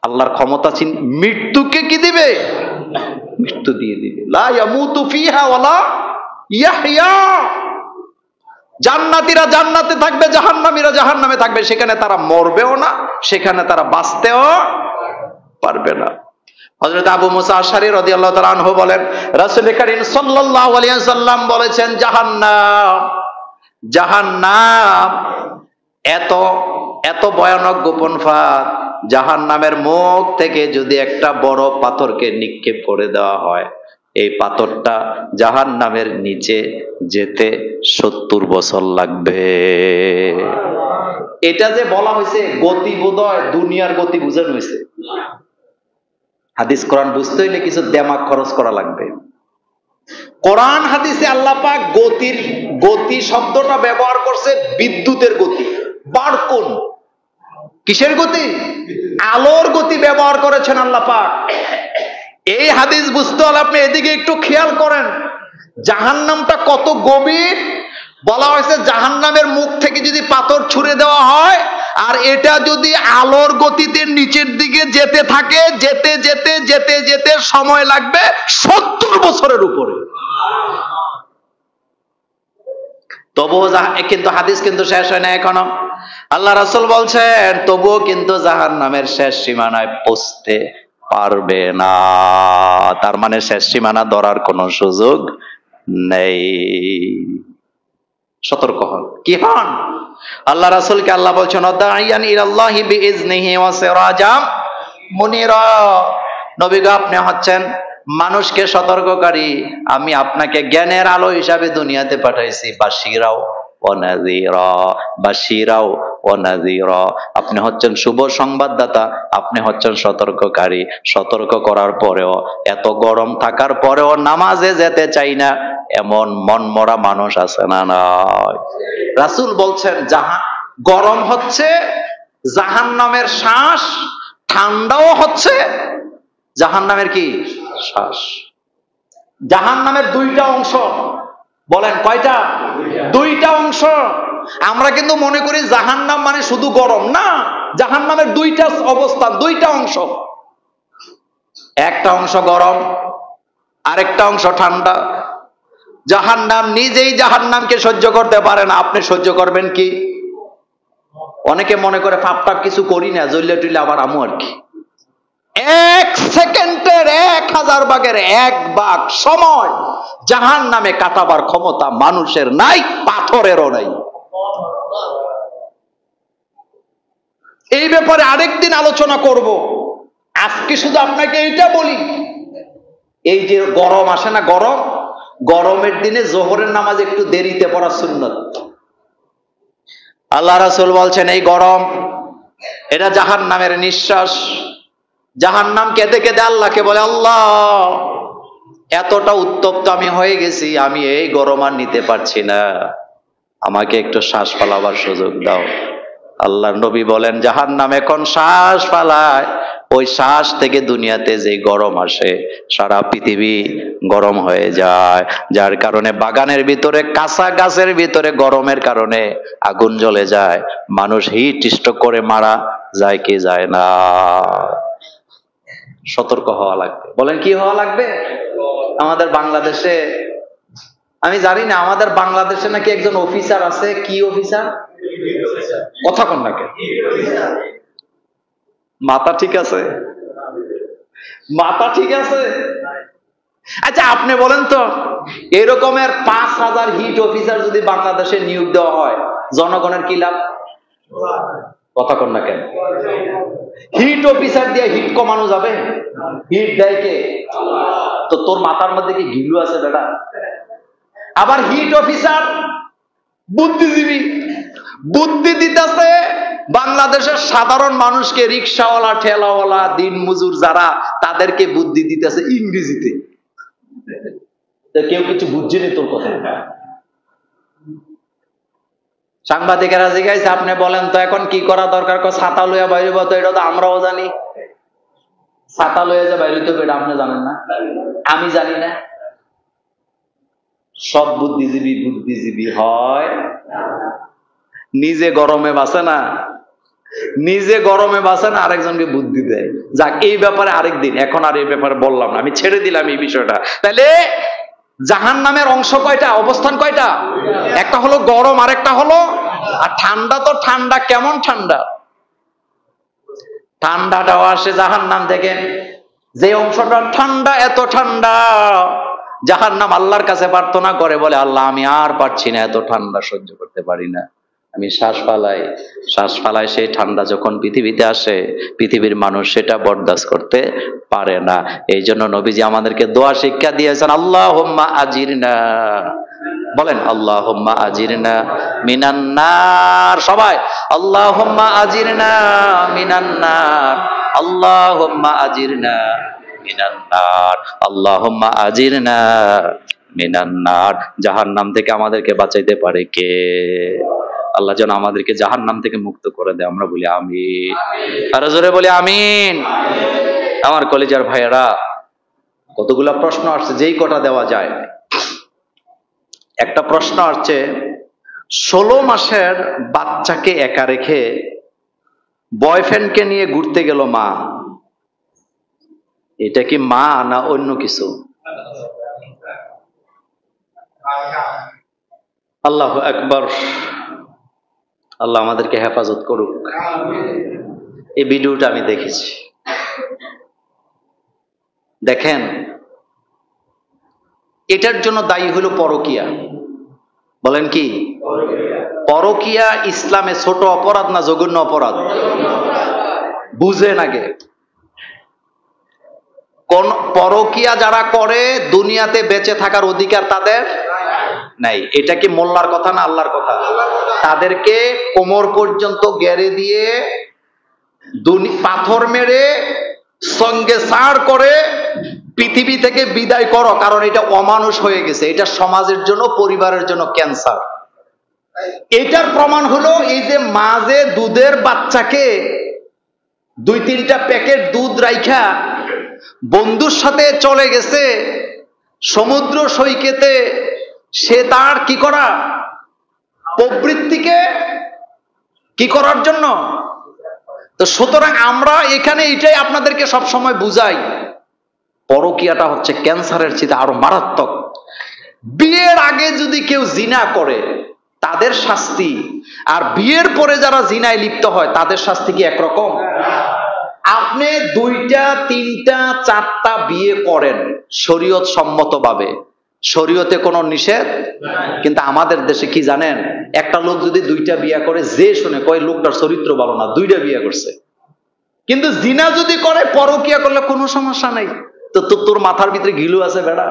আল্লাহর ক্ষমতা মৃত্যুকে কি দিবে? মৃত্যু দিয়ে দিবে। লা ইয়ামুতু ফিহা ওয়ালা ইয়াহইয়া। জান্নাতীরা জান্নাতে থাকবে, জাহান্নামীরা জাহান্নামে থাকবে। সেখানে তারা মরবেও না, সেখানে তারা বাঁচতেও পারবে না। হযরত আবু মুসা আশআরী রাদিয়াল্লাহু তাআলা আনহু বলেন রাসূল কারীম সাল্লাল্লাহু আলাইহি ওয়াসাল্লাম বলেছেন জাহান্নাম এত ভয়ানক গোপন ফাঁদ, জাহান্নামের মুখ থেকে যদি একটা বড় পাথরকে নিক্ষেপ করে দেওয়া হয়, এই পাথরটা জাহান্নামের নিচে যেতে 70 বছর লাগবে। এটা যে বলা হয়েছে গতি, বোধহয় দুনিয়ার গতি বুঝানো হয়েছে। হাদিস কোরআন বুঝতে হইলে কিছু দিমাগ খরচ করা লাগবে। কোরআন হাদিসে আল্লাহ পাক গতি শব্দটা ব্যবহার করছে বিদ্যুতের গতি। বারকুন কিসের গতি? আলোর গতি ব্যবহার করেছেন আল্লাহ পাক। এই হাদিস বুঝতে হলে আপনি এদিকে একটু খেয়াল করেন, জাহান্নামটা কত গভীর। বলা হয়েছে জাহান্নামের মুখ থেকে যদি পাথর ছুঁড়ে দেওয়া হয় আর এটা যদি আলোর গতিতে নিচের দিকে যেতে থাকে, যেতে যেতে যেতে যেতে সময় লাগবে 70 বছরের উপরে। তবুও কিন্তু হাদিস কিন্তু শেষ হয় না এখনো। আল্লাহ রাসূল বলছেন তবুও কিন্তু জাহান্নামের শেষ সীমানায় পৌঁছতে পারবে না। তার মানে শেষ সীমানা ধরার কোনো সুযোগ নেই। সতর্ক হন। কি হন? আল্লাহ রাসূলকে আল্লাহ বলছেন দাইয়ান ইলাল্লাহি বিইজনিহি ওয়া সিরাজাম মুনিরা। নবী গো আপনি হচ্ছেন মানুষকে সতর্ককারী, আমি আপনাকে জ্ঞানের আলো হিসাবে দুনিয়াতে পাঠাইছি। বাশিরাও ওয়া নাযিরা, বাশিরাও ওয়া নাযিরা। আপনি হচ্ছেন শুভ সংবাদদাতা, আপনি হচ্ছেন সতর্ককারী। সতর্ক করার পরেও, এত গরম থাকার পরেও নামাজে যেতে চাই না, এমন মনমরা মানুষ আছে না? নয়। রাসূল বলছেন গরম হচ্ছে জাহান্নামের শ্বাস, ঠান্ডাও হচ্ছে জাহান্নামের কি শ্বাস। জাহান্নামের 2টা অংশ। বলেন কয়টা? 2টা অংশ। আমরা কিন্তু মনে করি জাহান্নাম মানে শুধু গরম, না। জাহান্নামের 2টা অবস্থান, 2টা অংশ। একটা অংশ গরম, আরেকটা অংশ ঠান্ডা। জাহান্নাম নিজেই জাহান্নামকে সহ্য করতে পারে না, আপনি সহ্য করবেন কি? অনেকে মনে করে পাপ কিছু করি না, জ্বললে টুইলে আবার আমু আর কি। 1 সেকেন্ডের 1000 ভাগের 1 ভাগ সময় জাহান্নামে কাটাবার ক্ষমতা মানুষের নাই, পাথরেরও নাই। এই ব্যাপারে আরেকদিন আলোচনা করব। আজকে শুধু আপনাকে এইটা বলি, এই যে গরম আসে না, গরমের দিনে জোহরের নামাজ একটু দেরিতে পড়া সুন্নত। আল্লাহ রাসূল বলছেন এই গরম এটা জাহান্নামের নিঃশ্বাস। জাহান্নাম কেঁদে কেঁদে আল্লাহকে বলে, আল্লাহ এতটা উত্তপ্ত আমি হয়ে গেছি, আমি এই গরম আর নিতে পারছি না, আমাকে একটু শ্বাস ফালাবার সুযোগ দাও। আল্লাহর নবী বলেন, জাহান্নাম এখন শ্বাস ফালায়, ওই শ্বাস থেকে দুনিয়াতে যে গরম আসে সারা পৃথিবী গরম হয়ে যায়। যার কারণে বাগানের ভিতরে, কাঁচা গাছের ভিতরে গরমের কারণে আগুন জ্বলে যায়, মানুষ হিট স্ট্রোক করে মারা যায় কি যায় না। সতর্ক হওয়া লাগবে। বলেন কি হওয়া লাগবে? আমাদের বাংলাদেশে, আমি জানি না, আমাদের বাংলাদেশে নাকি একজন অফিসার আছে। কি অফিসার? কথা কন না কেন? মাথা ঠিক আছে? মাথা ঠিক আছে? আচ্ছা আপনি বলেন তো, এরকমের 5,000 হিট অফিসার যদি বাংলাদেশে নিয়োগ দেওয়া হয়, জনগণের কি লাভ? কথা কন না কেন? হিট অফিসার দিয়ে হিট কমানো যাবে? হিট দেয় কে? তো তোর মাথার মধ্যে কি ঘিলু আছে বেটা? আবার হিট অফিসার বুদ্ধিজীবী, বুদ্ধি দিতেছে বাংলাদেশের সাধারণ মানুষকে, রিক্সাওয়ালা, ঠেলাওয়ালা, দিন মজুর যারা, তাদেরকে বুদ্ধি দিতেছে ইংরেজিতে। কেউ কিছু বুঝছেনি তোর কথা। সাংবাদিকেরা জিজ্ঞাসা, আপনি বলেন তো এখন কি করা দরকার? ছাতা লইয়া বাইরে, তো এটা তো আমরাও জানি। ছাতা লইয়া যে বাইরে তো এটা আপনি জানেন না, আমি জানি না। সব বুদ্ধিজীবী বুদ্ধিজীবী হয়? নিজে গরমে বাঁচে না, নিজে গরমে বাঁচে না, আরেকজনকে বুদ্ধি দেয়। যাক, এই ব্যাপারে আরেকদিন, এখন আর এই ব্যাপারে বললাম না, আমি ছেড়ে দিলাম এই বিষয়টা। তাহলে জাহান্নামের অংশ কয়টা, অবস্থান কয়টা? একটা হলো গরম, আরেকটা হলো আর ঠান্ডা। তো ঠান্ডা কেমন ঠান্ডা? ঠান্ডাটাও আসে জাহান্নাম থেকে। যে অংশটা ঠান্ডা, এত ঠান্ডা, জাহান্নাম আল্লাহর কাছে প্রার্থনা করে, বলে আল্লাহ আমি আর পারছি না, এত ঠান্ডা সহ্য করতে পারি না, আমি শ্বাস ফালাই। শ্বাস ফালাই, সেই ঠান্ডা যখন পৃথিবীতে আসে, পৃথিবীর মানুষ সেটা বরদাস্ত করতে পারে না। এই জন্য নবীজি আমাদেরকে দোয়া শিক্ষা দিয়েছেন, আল্লাহুম্মা আজিরনা। বলেন আল্লাহুম্মা আজিরনা মিনান নার। সবাই আল্লাহুম্মা আজিরনা মিনান নার, আল্লাহুম্মা আজিরনা মিনান নার, আল্লাহুম্মা আজিরনা মিনান নার। জাহান্নাম থেকে আমাদেরকে বাঁচাইতে পারে কে? আল্লাহ যেন আমাদেরকে জাহান্নাম থেকে মুক্ত করে দেয়। আমরা বলি আমিন। আরো জোরে বলি আমিন। আমার কলেজের ভাইয়েরা, কতগুলা প্রশ্ন আসছে, যেই কটা দেওয়া যায়। একটা প্রশ্ন আসছে, 16 মাসের বাচ্চাকে একা রেখে বয়ফ্রেন্ডকে নিয়ে ঘুরতে গেল মা, এটা কি মা না অন্য কিছু? আল্লাহু আকবার। আল্লাহ আমাদেরকে হেফাজত করুক। এই ভিডিওটা আমি দেখেছি। দেখেন, এটার জন্য দায়ী হলো পরকিয়া। বলেন কি? পরকিয়া ইসলামে ছোট অপরাধ না জঘন্য অপরাধ? বুঝেন আগে। কোন পরকিয়া যারা করে, দুনিয়াতে বেঁচে থাকার অধিকার তাদের নাই। এটা কি মোল্লার কথা না আল্লাহর কথা? তাদেরকে কোমর পর্যন্ত গেড়ে দিয়ে পাথর মেরে সঙ্গে সার করে পৃথিবী থেকে বিদায় করো, কারণ এটা অমানুষ হয়ে গেছে। এটা সমাজের জন্য, পরিবারের জন্য ক্যান্সার। এটার প্রমাণ হলো এই যে মা যে দুধের বাচ্চাকে 2-3টা প্যাকেট দুধ রাইখা বন্ধুর সাথে চলে গেছে সমুদ্র সৈকতে, সে তার কি করা, প্রবৃত্তিকে কি করার জন্য। তো সুতরাং আমরা এখানে এটাই আপনাদেরকে সব সময় বুঝাই, পরকীয়াটা হচ্ছে ক্যান্সারের চেয়ে আরো মারাত্মক। বিয়ের আগে যদি কেউ জিনা করে তাদের শাস্তি, আর বিয়ের পরে যারা জিনায় লিপ্ত হয় তাদের শাস্তি কি একরকম? আপনি 2টা 3টা 4টা বিয়ে করেন শরীয়ত সম্মতভাবে, শরীয়তে কোনো নিষেধ। কিন্তু আমাদের দেশে কি জানেন, একটা লোক যদি 2টা বিয়ে করে, যে শুনে কয় লোকটার চরিত্র ভালো না, 2টা বিয়ে করছে। কিন্তু জিনা যদি করে, পরকিয়া করলে কোনো সমস্যা নাই। তো তোর মাথার ভিতরে ঘিলু আছে বেড়া।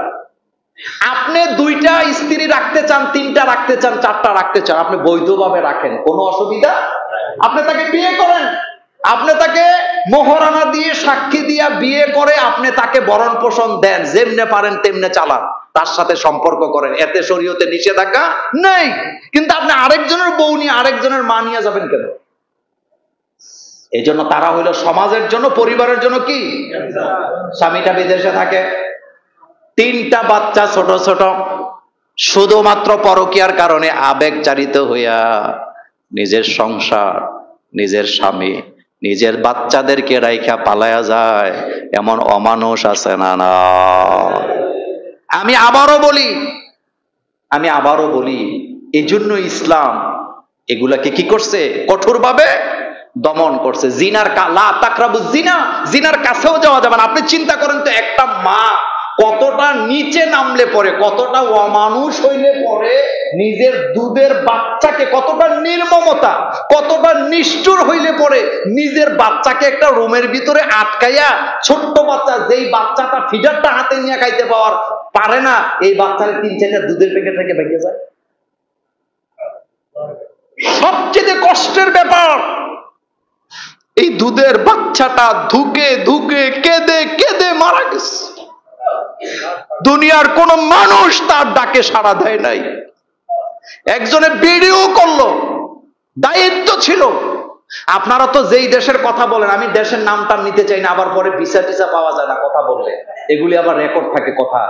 আপনি 2টা স্ত্রী রাখতে চান, 3টা রাখতে চান, 4টা রাখতে চান, আপনি বৈধভাবে রাখেন, কোনো অসুবিধা। আপনি তাকে বিয়ে করেন, আপনি তাকে মোহরানা দিয়ে সাক্ষী দিয়া বিয়ে করে আপনি তাকে ভরণ পোষণ দেন, যেমনে পারেন তেমনে চালান, তার সাথে সম্পর্ক করেন, এতে শরীয়তে নিষেধাজ্ঞা নেই। কিন্তু আপনি আরেকজনের বউ নিয়ে আরেকজনের মা নিয়ে যাবেন কেন? এই জন্য তারা হইল সমাজের জন্য, পরিবারের জন্য কি? স্বামীটা বিদেশে থাকে, 3টা বাচ্চা ছোট ছোট, শুধুমাত্র পরকীয়ার কারণে আবেগ চালিত হইয়া নিজের সংসার, নিজের স্বামী, নিজের বাচ্চাদেরকে রাইখা পালায়া যায়, এমন অমানুষ আছে না? না। আমি আবারও বলি এই জন্য ইসলাম এগুলাকে কি করছে? কঠোরভাবে দমন করছে। জিনার লা তাকরাবুজ জিনা, জিনার কাছেও যাওয়া যাবে না। আপনি চিন্তা করেন তো, একটা মা কতটা নিচে নামলে পরে, কতটা অমানুষ হইলে পরে নিজের দুধের বাচ্চাকে, কতটা নির্মমতা, কতটা নিষ্ঠুর হইলে পরে নিজের বাচ্চাকে একটা রুমের ভিতরে আটকাইয়া, ছোট্ট বাচ্চা, যেই বাচ্চাটা ফিডারটা হাতে নিয়ে খাইতে পারে না, এই বাচ্চাকে 3-4টা দুধের প্যাকেট থেকে ভেঙে যায়। সবচেয়ে কষ্টের ব্যাপার, এই দুধের বাচ্চাটা ধুকে ধুকে কেঁদে কেঁদে মারা গেছে। দুনিয়ার কোন মানুষ তার ডাকে সাড়া দেয় নাই। একজনে ভিডিও করলো, দায়িত্ব ছিল। আপনারা তো যেই দেশের কথা বলেন, আমি দেশের নামটা নিতে চাই না, আবার পরে ভিসা টিসা পাওয়া যায় না কথা বললে, এগুলি আবার রেকর্ড থাকে কথা।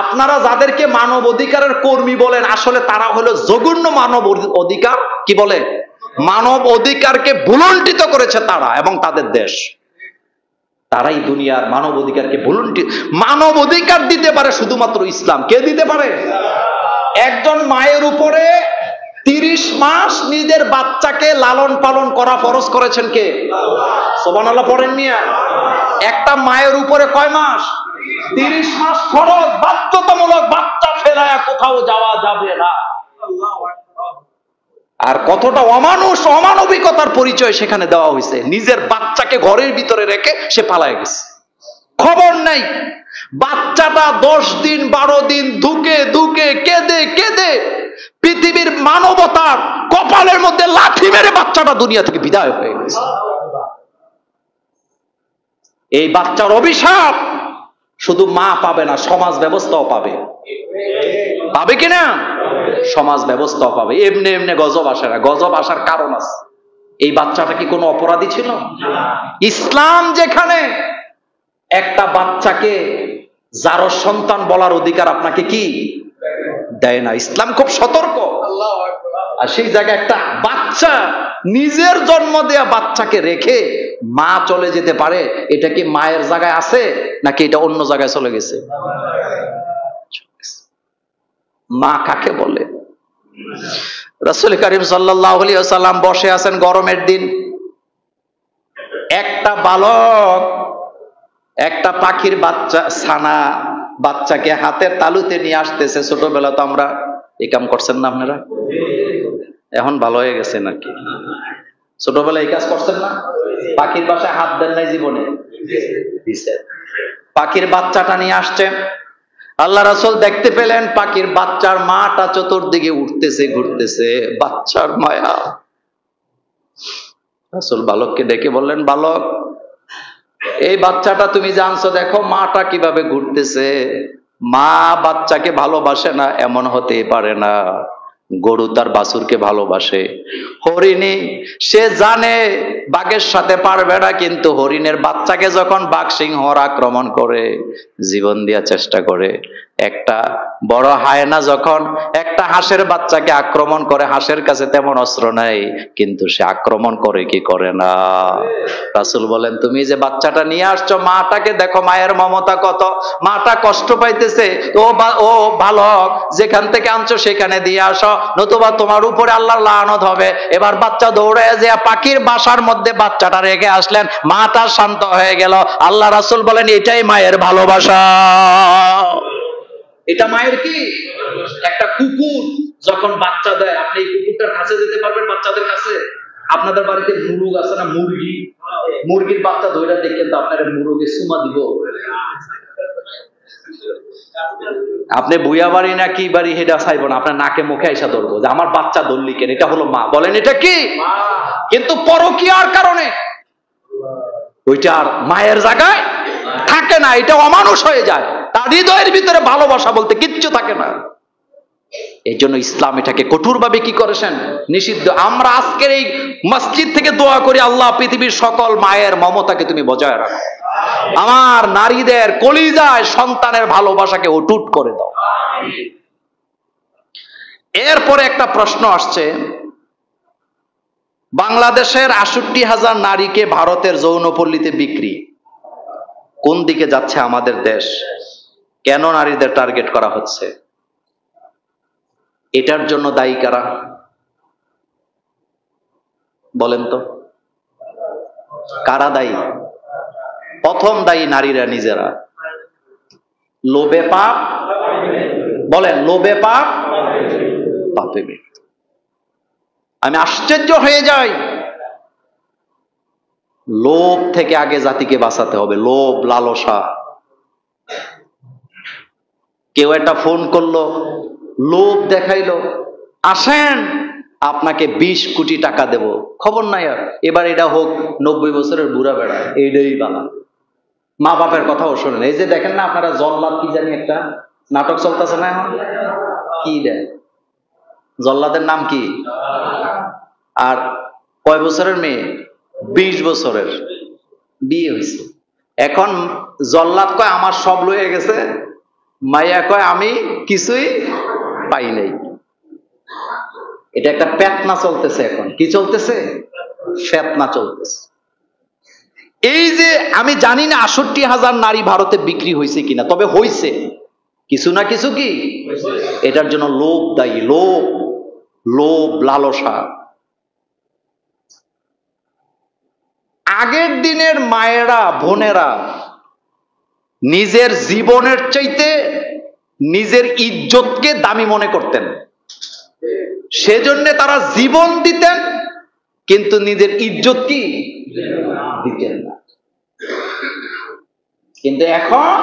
আপনারা যাদেরকে মানব অধিকারের কর্মী বলেন, আসলে তারা হলো জঘন্য মানব অধিকার, কি বলে, মানব অধিকারকে ভুলুণ্ঠিত করেছে তারা এবং তাদের দেশ। তারাই দুনিয়ার মানব অধিকারকে মানব অধিকার দিতে পারে শুধুমাত্র ইসলাম। কে দিতে পারে? একজন মায়ের উপরে 30 মাস নিজের বাচ্চাকে লালন পালন করা ফরজ করেছেন কে? সুবহানাল্লাহ পড়েন মিয়া। একটা মায়ের উপরে কয় মাস? 30 মাস ফরজ, বাধ্যতামূলক। বাচ্চা ফেলায়া কোথাও যাওয়া যাবে না। আর কতটা অমানুষ, অমানবিকতার পরিচয় সেখানে দেওয়া হয়েছে। নিজের বাচ্চাকে ঘরের ভিতরে রেখে সে পালায় গেছে, খবর নাই। বাচ্চাটা 10 দিন 12 দিন ধুকে ধুকে কেঁদে কেঁদে পৃথিবীর মানবতার কপালের মধ্যে লাথি মেরে বাচ্চাটা দুনিয়া থেকে বিদায় হয়ে গেছে। এই বাচ্চার অভিশাপ শুধু মা পাবে না, সমাজ ব্যবস্থাও পাবে। পাবে কিনা? সমাজ ব্যবস্থাও পাবে। এমনি এমনি গজব আসে না, গজব আসার কারণ আছে। এই বাচ্চাটা কি কোনো অপরাধী ছিল? ইসলাম যেখানে একটা বাচ্চাকে যার সন্তান বলার অধিকার আপনাকে কি দেয় না, ইসলাম খুব সতর্ক। আর সেই জায়গায় একটা বাচ্চা, নিজের জন্ম দেয়া বাচ্চাকে রেখে মা চলে যেতে পারে, এটা কি মায়ের জায়গায় আছে নাকি এটা অন্য জায়গায় চলে গেছে? মা কাকে বলে? রাসূল করিম সাল্লাল্লাহু আলাইহি ওয়াসাল্লাম বসে আছেন গরমের দিন, একটা বালক একটা পাখির বাচ্চা, ছানা বাচ্চাকে হাতের তালুতে নিয়ে আসতেছে। ছোটবেলা তো আমরা এই কাম করছেন না আপনারা? এখন ভালো হয়ে গেছে নাকি? ছোটবেলায় এই কাজ করছেন না? পাখির বাসায় হাত দেন নাই জীবনে? পাখির বাচ্চাটা নিয়ে আসছে। আল্লাহ রাসূল দেখতে পেলেন পাখির বাচ্চার মাটা চতুর্দিকে উঠতেছে ঘুরতেছে, বাচ্চার মায়া। রাসূল বালককে ডেকে বললেন, বালক, এই বাচ্চাটা তুমি জানছো, দেখো মাটা কিভাবে ঘুরতেছে। মা বাচ্চাকে ভালোবাসে না এমন হতেই পারে না। গরু তার বাছুরকে ভালোবাসে, হরিণী সে জানে বাঘের সাথে পারবে না, কিন্তু হরিণের বাচ্চাকে যখন বাঘ সিংহর আক্রমণ করে জীবন দেওয়ার চেষ্টা করে, একটা বড় হায়না যখন একটা হাঁসের বাচ্চাকে আক্রমণ করে, হাঁসের কাছে তেমন অস্ত্র নাই কিন্তু সে আক্রমণ করে কি করে না? রাসূল বলেন, তুমি যে বাচ্চাটা নিয়ে আসছো, মাটাকে দেখো, মায়ের মমতা কত। মাটা কষ্ট পাইতেছে, ও বালক, যেখান থেকে আনছো সেখানে দিয়ে আসো, নতুবা তোমার উপরে আল্লাহর লানত হবে। এবার বাচ্চা দৌড়ে যে পাখির বাসার মধ্যে বাচ্চাটা রেখে আসলেন, মাটা শান্ত হয়ে গেল। আল্লাহ রাসূল বলেন, এটাই মায়ের ভালোবাসা। এটা মায়ের কি? একটা কুকুর যখন বাচ্চা দেয়, আপনি এই কুকুরটার কাছে যেতে পারবেন? বাচ্চাদের কাছে? আপনাদের বাড়িতে মুরগ আছে না, মুরগি? মুরগির বাচ্চা ধরে দেখেন তো, আপনার মুরগে সুমা দিব? আপনি বুয়া বাড়ি না কি বাড়ি সেটা চাইব না, আপনার নাকে মুখে আইসা ধরবো যে আমার বাচ্চা ধরলি কেন? এটা হলো মা। বলেন এটা কি? কিন্তু পরকীয়ার কারণে ওইটা আর মায়ের জায়গায় থাকে না, এটা অমানুষ হয়ে যায়, তার হৃদয়ের ভিতরে ভালোবাসা বলতে কিচ্ছু থাকে না। এই জন্য ইসলাম এটাকে কঠোরভাবে কি করেছেন? নিষিদ্ধ। আমরা আজকের এই মসজিদ থেকে দোয়া করি, আল্লাহ পৃথিবীর সকল মায়ের মমতাকে তুমি বজায় রাখো, আমার নারীদের কলিজায় সন্তানের ভালোবাসাকে অটুট করে দাও। এরপরে একটা প্রশ্ন আসছে, বাংলাদেশের ৬৮,০০০ নারীকে ভারতের যৌনপল্লীতে বিক্রি, কোন দিকে যাচ্ছে আমাদের দেশ? কেন নারীদের টার্গেট করা হচ্ছে? এটার জন্য দায়ী কারা বলেন তো? কারা দায়ী? প্রথম দায়ী নারীরা নিজেরা। লোভে পাপ, বলেন লোভে পাপ, পাপে মৃত্যু। আমি আশ্চর্য হয়ে যাই, লোভ থেকে আগে জাতিকে বাঁচাতে হবে। লোভ, লালসা। কেউ একটা ফোন করলো, লোভ দেখাইলো, আসেন আপনাকে 20 কোটি টাকা দেব, খবর নাই আর, এবার এটা হোক 90 বছরের বুড়া বেড়া, এইটাই বালা। মা বাপের কথাও শোনেন। এই যে দেখেন না আপনারা, জল্লাদ কি জানি একটা নাটক চলতেছে না এখন, কি দেন, জল্লাদের নাম কি? আর কয় বছরের মেয়ে? 20 বছরের, বিয়ে হয়েছে। এখন জল্লাদ কয় আমার সব লয়ে গেছে, মাইয়া কয় আমি কিছুই পাই নাই। এটা একটা ফেতনা চলতেছে এখন। কি চলতেছে? ফেতনা চলতেছে। এই যে আমি জানি না ৬৮,০০০ নারী ভারতে বিক্রি হয়েছে কিনা, তবে হয়েছে কিছু না কিছু। কি এটার জন্য লোভ দায়ী, লোভ, লোভ, লালসা। আগের দিনের মায়েরা, বোনেরা নিজের জীবনের চাইতে নিজের ইজ্জতকে দামি মনে করতেন, সেজন্য তারা জীবন দিতেন, কিন্তু নিজের ইজ্জত কি দিতেন না। কিন্তু এখন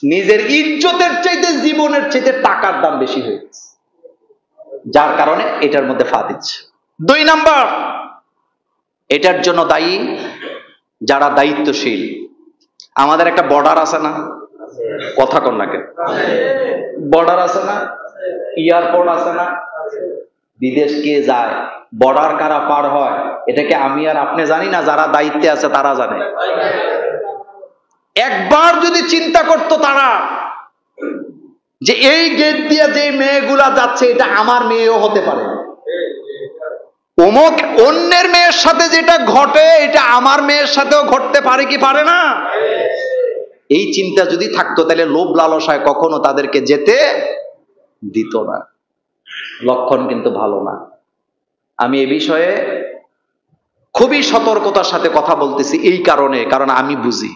নিজের ইজ্জতের চাইতে জীবনের চাইতে টাকার দাম বেশি হয়ে গেছে, যার কারণে এটার মধ্যে ফা দিচ্ছে। 2 নাম্বার, এটার জন্য দায়ী যারা দায়িত্বশীল। আমাদের একটা বর্ডার আছে না? কথা কন না কেন? বর্ডার আছে না? এয়ারপোর্ট আছে না? বিদেশ কে যায়, বর্ডার কারা পার হয়, এটাকে আমি আর আপনি জানি না, যারা দায়িত্বে আছে তারা জানে। একবার যদি চিন্তা করতো তারা যে এই গেট দিয়ে যে মেয়েগুলা যাচ্ছে, এটা আমার মেয়েও হতে পারে, অমুক অন্যের মেয়ের সাথে যেটা ঘটে এটা আমার মেয়ের সাথেও ঘটতে পারে কি পারে না, এই চিন্তা যদি থাকতো, তাহলে লোভ লালসায় কখনো তাদেরকে যেতে দিত না। লক্ষণ কিন্তু ভালো না। আমি এ বিষয়ে খুবই সতর্কতার সাথে কথা বলতেছি, এই কারণে, কারণ আমি বুঝি,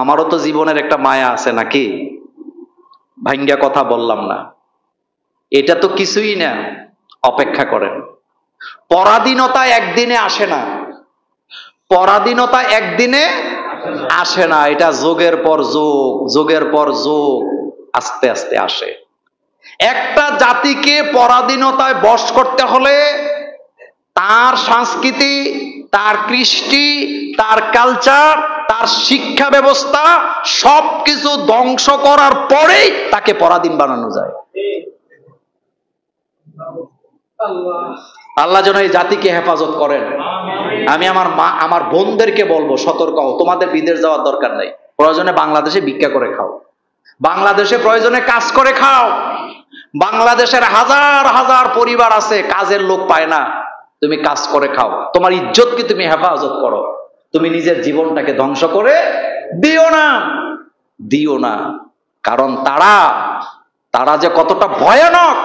আমারও তো জীবনের একটা মায়া আছে নাকি, ভাঙ্গা কথা বললাম না। এটা তো কিছুই না, অপেক্ষা করেন। পরাধীনতা একদিনে আসে না, পরাধীনতা একদিনে আসে না, এটা যুগের পর যুগ, যুগের পর যুগ আস্তে আস্তে আসে। একটা জাতিকে পরাধীনতায় বশ করতে হলে তার সংস্কৃতি, তার কৃষ্টি, তার কালচার, তার শিক্ষা ব্যবস্থা সবকিছু ধ্বংস করার পরেই তাকে পরাধীন বানানো যায়। আল্লাহ যেন এই জাতিকে হেফাজত করেন। আমি আমার মা, আমার বোনদেরকে বলবো, সতর্ক হও, তোমাদের বিদেশ যাওয়ার দরকার নাই, প্রয়োজনে বাংলাদেশে ভিক্ষা করে খাও, বাংলাদেশে প্রয়োজনে কাজ করে খাও। বাংলাদেশের হাজার হাজার পরিবার আছে কাজের লোক পায় না, তুমি কাজ করে খাও, তোমার ইজ্জতকে তুমি হেফাজত করো, তুমি নিজের জীবনটাকে ধ্বংস করে দিও না, দিও না। কারণ তারা যে কতটা ভয়ানক,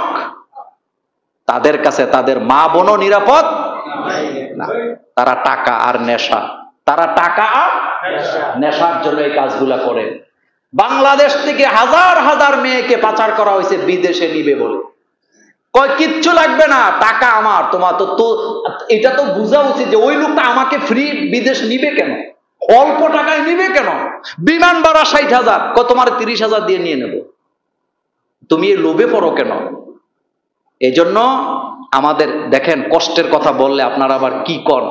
তাদের কাছে তাদের মা বোনও নিরাপদ না। তারা টাকা আর নেশা, তারা টাকা আর নেশার জন্য এই কাজগুলা করে। বাংলাদেশ থেকে হাজার হাজার মেয়েকে পাচার করা হয়েছে বিদেশে নিবে বলে, কয় কিচ্ছু লাগবে না, টাকা আমার। তোমার তো এটা তো বোঝা উচিত যে ওই লোকটা আমাকে ফ্রি বিদেশ নিবে কেন, অল্প টাকায় নিবে কেন? বিমান ভাড়া 60,000, তোমার 30,000 দিয়ে নিয়ে নেব, তুমি এই লোভে পড়ো কেন? এই জন্য আমাদের দেখেন, কষ্টের কথা বললে আপনারা আবার কি কর,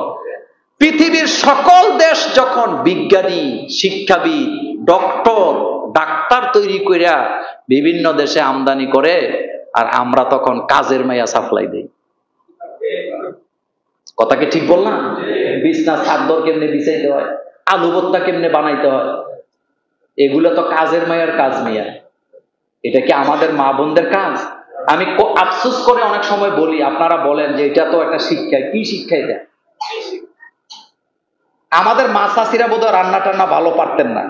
পৃথিবীর সকল দেশ যখন বিজ্ঞানী, শিক্ষাবিদ, ডক্টর, ডাক্তার তৈরি কইরা বিভিন্ন দেশে আমদানি করে, আর আমরা তখন কাজের মাইয়া সাপ্লাই দেই। কথা কি ঠিক বললাম? বিছনা চাদর কেমনে বিছাইতে হয়, আলু ভর্তা কেমনে বানাইতে হয়, এগুলো তো কাজের মাইয়ার কাজ মিয়া। এটা কি আমাদের মা বোনদের কাজ? আমি আফসোস করে অনেক সময় বলি, আপনারা বলেন যে এটা তো একটা শিক্ষা। কি শিক্ষা এটা? আমাদের মা চাষিরা বোধহয় রান্না টান্না ভালো পারতেন না।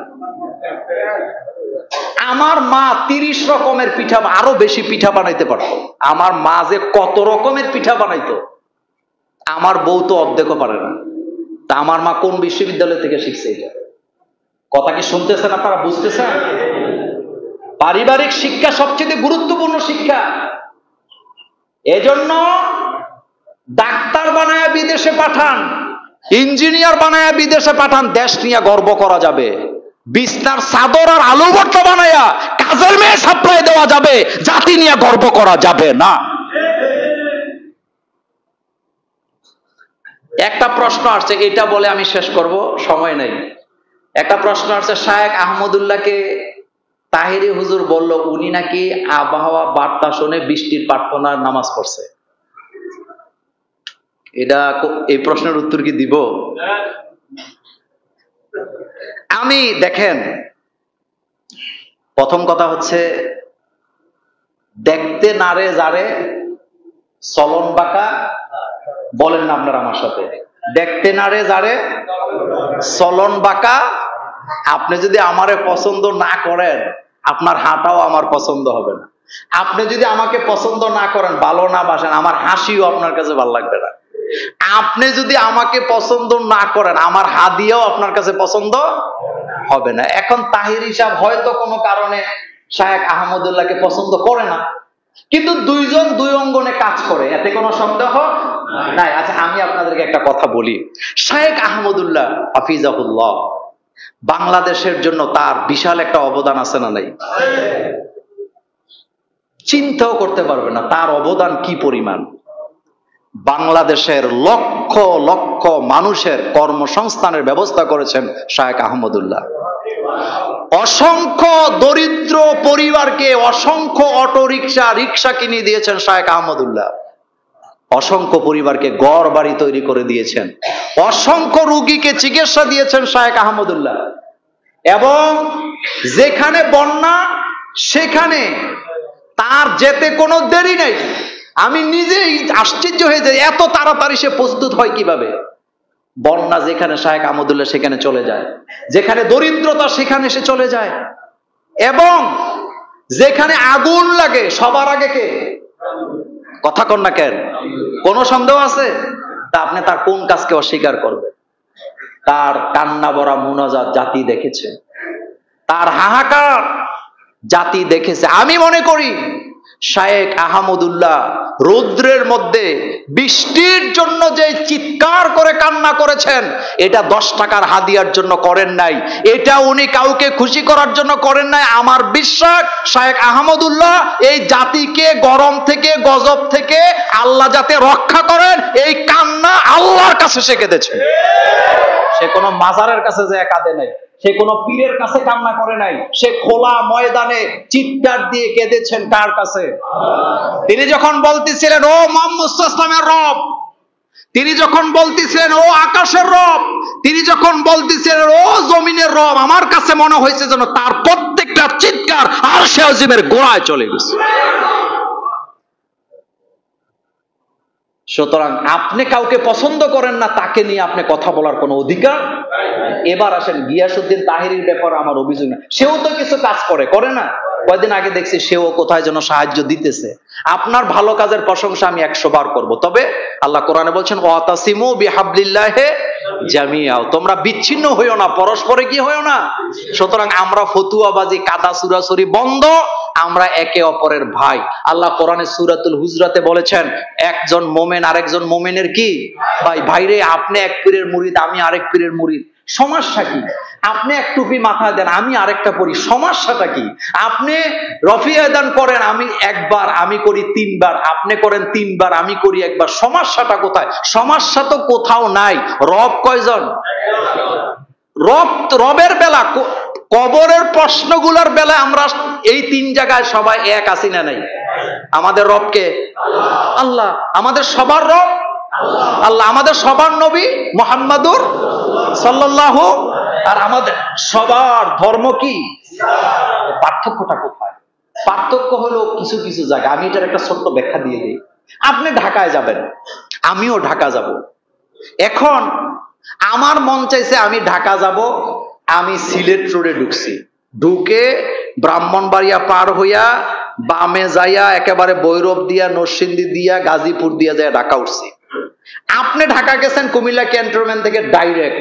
আমার মা 30 রকমের পিঠা, আরো বেশি পিঠা বানাইতে পারতো। আমার মা যে কত রকমের পিঠা বানাইতো, আমার বউ তো অর্ধেকও পারে না। তা আমার মা কোন বিশ্ববিদ্যালয় থেকে শিখছে এটা? কথা কি শুনতেছেন আপনারা? বুঝতেছেন? পারিবারিক শিক্ষা সবচেয়ে গুরুত্বপূর্ণ শিক্ষা। এজন্য ডাক্তার বানায় বিদেশে পাঠান, ইঞ্জিনিয়ার বানায় বিদেশে পাঠান, দেশ নিয়ে গর্ব করা যাবে। বিছনার চাদর আর আলু ভর্তা বানায়া কাজের মেয়ে সাপ্লাই দেওয়া যাবে, জাতি নিয়ে গর্ব করা যাবে না। একটা প্রশ্ন আসছে, এটা বলে আমি শেষ করব, সময় নেই। একটা প্রশ্ন আসছে, শায়েখ আহমদুল্লাহকে তাহিরি হুজুর বলল উনি নাকি আবহাওয়া বার্তা শুনে বৃষ্টির প্রার্থনার নামাজ পড়ছে। এটা, এই প্রশ্নের উত্তর কি দিব? আমি দেখেন, প্রথম কথা হচ্ছে, দেখতে নারে যারে চলন বাঁকা, বলেন না আপনারা আমার সাথে, দেখতে নারে যারে চলন বাঁকা। আপনি যদি আমারে পছন্দ না করেন, আপনার হাঁটাও আমার পছন্দ হবে না। আপনি যদি আমাকে পছন্দ না করেন, ভালো না বাসেন, আমার হাসিও আপনার কাছে ভালো লাগবে না। আপনি যদি আমাকে পছন্দ না করেন, আমার হাদিয়াও আপনার কাছে পছন্দ হবে না। এখন তাহিরি সাহেব হয়তো কোনো কারণে শায়েখ আহমদুল্লাহকে পছন্দ করে না, কিন্তু দুইজন দুই অঙ্গনে কাজ করে, এতে কোনো সন্দেহ নাই। আচ্ছা, আমি আপনাদেরকে একটা কথা বলি, শায়েখ আহমদুল্লাহ হাফিজাহুল্লাহ বাংলাদেশের জন্য তার বিশাল একটা অবদান আছে না নাই? চিন্তাও করতে পারবে না তার অবদান কি পরিমাণ। বাংলাদেশের লক্ষ লক্ষ মানুষের কর্মসংস্থানের ব্যবস্থা করেছেন শায়েখ আহমদুল্লাহ। অসংখ্য দরিদ্র পরিবারকে অসংখ্য অটো রিক্সা, রিক্সা কিনে দিয়েছেন শায়েখ আহমদুল্লাহ। অসংখ্য পরিবারকে ঘর বাড়ি তৈরি করে দিয়েছেন। অসংখ্য রোগীকে চিকিৎসা দিয়েছেন শায়েখ আহমদুল্লাহ। এবং যেখানে বন্যা, সেখানে তার যেতে কোনো দেরি নেই। আমি নিজেই আশ্চর্য হয়ে যাই, এত তাড়াতাড়ি সে প্রস্তুত হয় কিভাবে। বন্যা যেখানে, শায়েখ আহমদুল্লাহ সেখানে চলে যায়। যেখানে দরিদ্রতা, সেখানে সে চলে যায়। এবং যেখানে আগুন লাগে, সবার আগে কে? কথা কন না কেন? কোন সন্দেহ আছে? তা আপনি তার কোন কাজকে অস্বীকার করবেন? তার কান্না ভরা মুনাজাত জাতি দেখেছে, তার হাহাকার জাতি দেখেছে। আমি মনে করি শায়েখ আহমদুল্লাহ রৌদ্রের মধ্যে বৃষ্টির জন্য যে চিৎকার করে কান্না করেছেন, এটা 10 টাকার হাদিয়ার জন্য করেন নাই, এটা উনি কাউকে খুশি করার জন্য করেন নাই। আমার বিশ্বাস শায়েখ আহমদুল্লাহ এই জাতিকে গরম থেকে, গজব থেকে আল্লাহ যাতে রক্ষা করেন, এই কান্না আল্লাহর কাছে সে কেঁদেছে। সে কোনো মাজারের কাছে যে কাঁদে নাই, সে কোনো পীরের কাছে কান্না করে নাই, সে খোলা ময়দানে চিৎকার দিয়ে কেঁদেছেন। কার কাছে? তিনি যখন বলতেছিলেন ও মুহাম্মদ সাল্লাল্লাহু আলাইহি রব, তিনি যখন বলতেছিলেন ও আকাশের রব, তিনি যখন বলতেছিলেন ও জমিনের রব, আমার কাছে মনে হয়েছে যেন তার প্রত্যেকটা চিৎকার আরশে আজিমের গোড়ায় চলে গেছে। সুতরাং আপনি কাউকে পছন্দ করেন না, তাকে নিয়ে আপনি কথা বলার কোনো অধিকার। এবার আসেন গিয়াসউদ্দিন তাহিরির ব্যাপারে আমার অভিযোগ না, সেও তো কিছু কাজ করে না। কয়েকদিন আগে দেখছি সেও কোথায় যেন সাহায্য দিতেছে। আপনার ভালো কাজের প্রশংসা আমি 100 বার করব, তবে আল্লাহ কোরআনে বলছেন ওয়াতাসিমু বিহাবলিল্লাহি জামিআ, তোমরা বিচ্ছিন্ন হইও না, পরস্পরে কি হইও না। সুতরাং আমরা ফতুয়াবাজি, কাদা সুরাসুরি বন্ধ, আমরা একে অপরের ভাই। আল্লাহ কোরআনে সূরাতুল হুজরাতে বলেছেন একজন মোমেন আরেকজন মোমেনের কি ভাই। ভাইরে, আপনি এক পীরের মুরিদ, আমি আরেক পীরের মুরিদ, সমস্যা কি? আপনি এক টুপি মাথায় দেন, আমি আরেকটা পরি, সমস্যাটা কি? আপনি রফিয়া দান করেন, আমি একবার, আমি করি 3 বার, আপনি করেন 3 বার, আমি করি একবার, সমস্যাটা কোথায়? সমস্যা তো কোথাও নাই। রব কয়জন? রবের বেলা, কবরের প্রশ্নগুলোর বেলায় আমরা এই 3 জায়গায় সবাই এক আছি না নাই? আমাদের রবকে আল্লাহ, আমাদের সবার রব আল্লাহ, আমাদের সবার নবী মুহাম্মাদুর সাল্লাল্লাহু, আর আমাদের সবার ধর্ম কি? পার্থক্যটা কোথায়? পার্থক্য হলো কিছু কিছু জায়গা। আমি এটার একটা ছোট্ট ব্যাখ্যা দিয়ে দিই। আপনি ঢাকায় যাবেন, আমিও ঢাকা যাব। এখন আমার মন চাইছে আমি ঢাকা যাব, আমি সিলেট রোডে ঢুকছি, ঢুকে ব্রাহ্মণবাড়িয়া পার হইয়া বামে যাইয়া একেবারে ভৈরব দিয়া, নরসিংদী দিয়া, গাজীপুর দিয়া যায় ঢাকা উঠছি। আপনি ঢাকা গেছেন কুমিল্লা ক্যান্টনমেন্ট থেকে ডাইরেক্ট,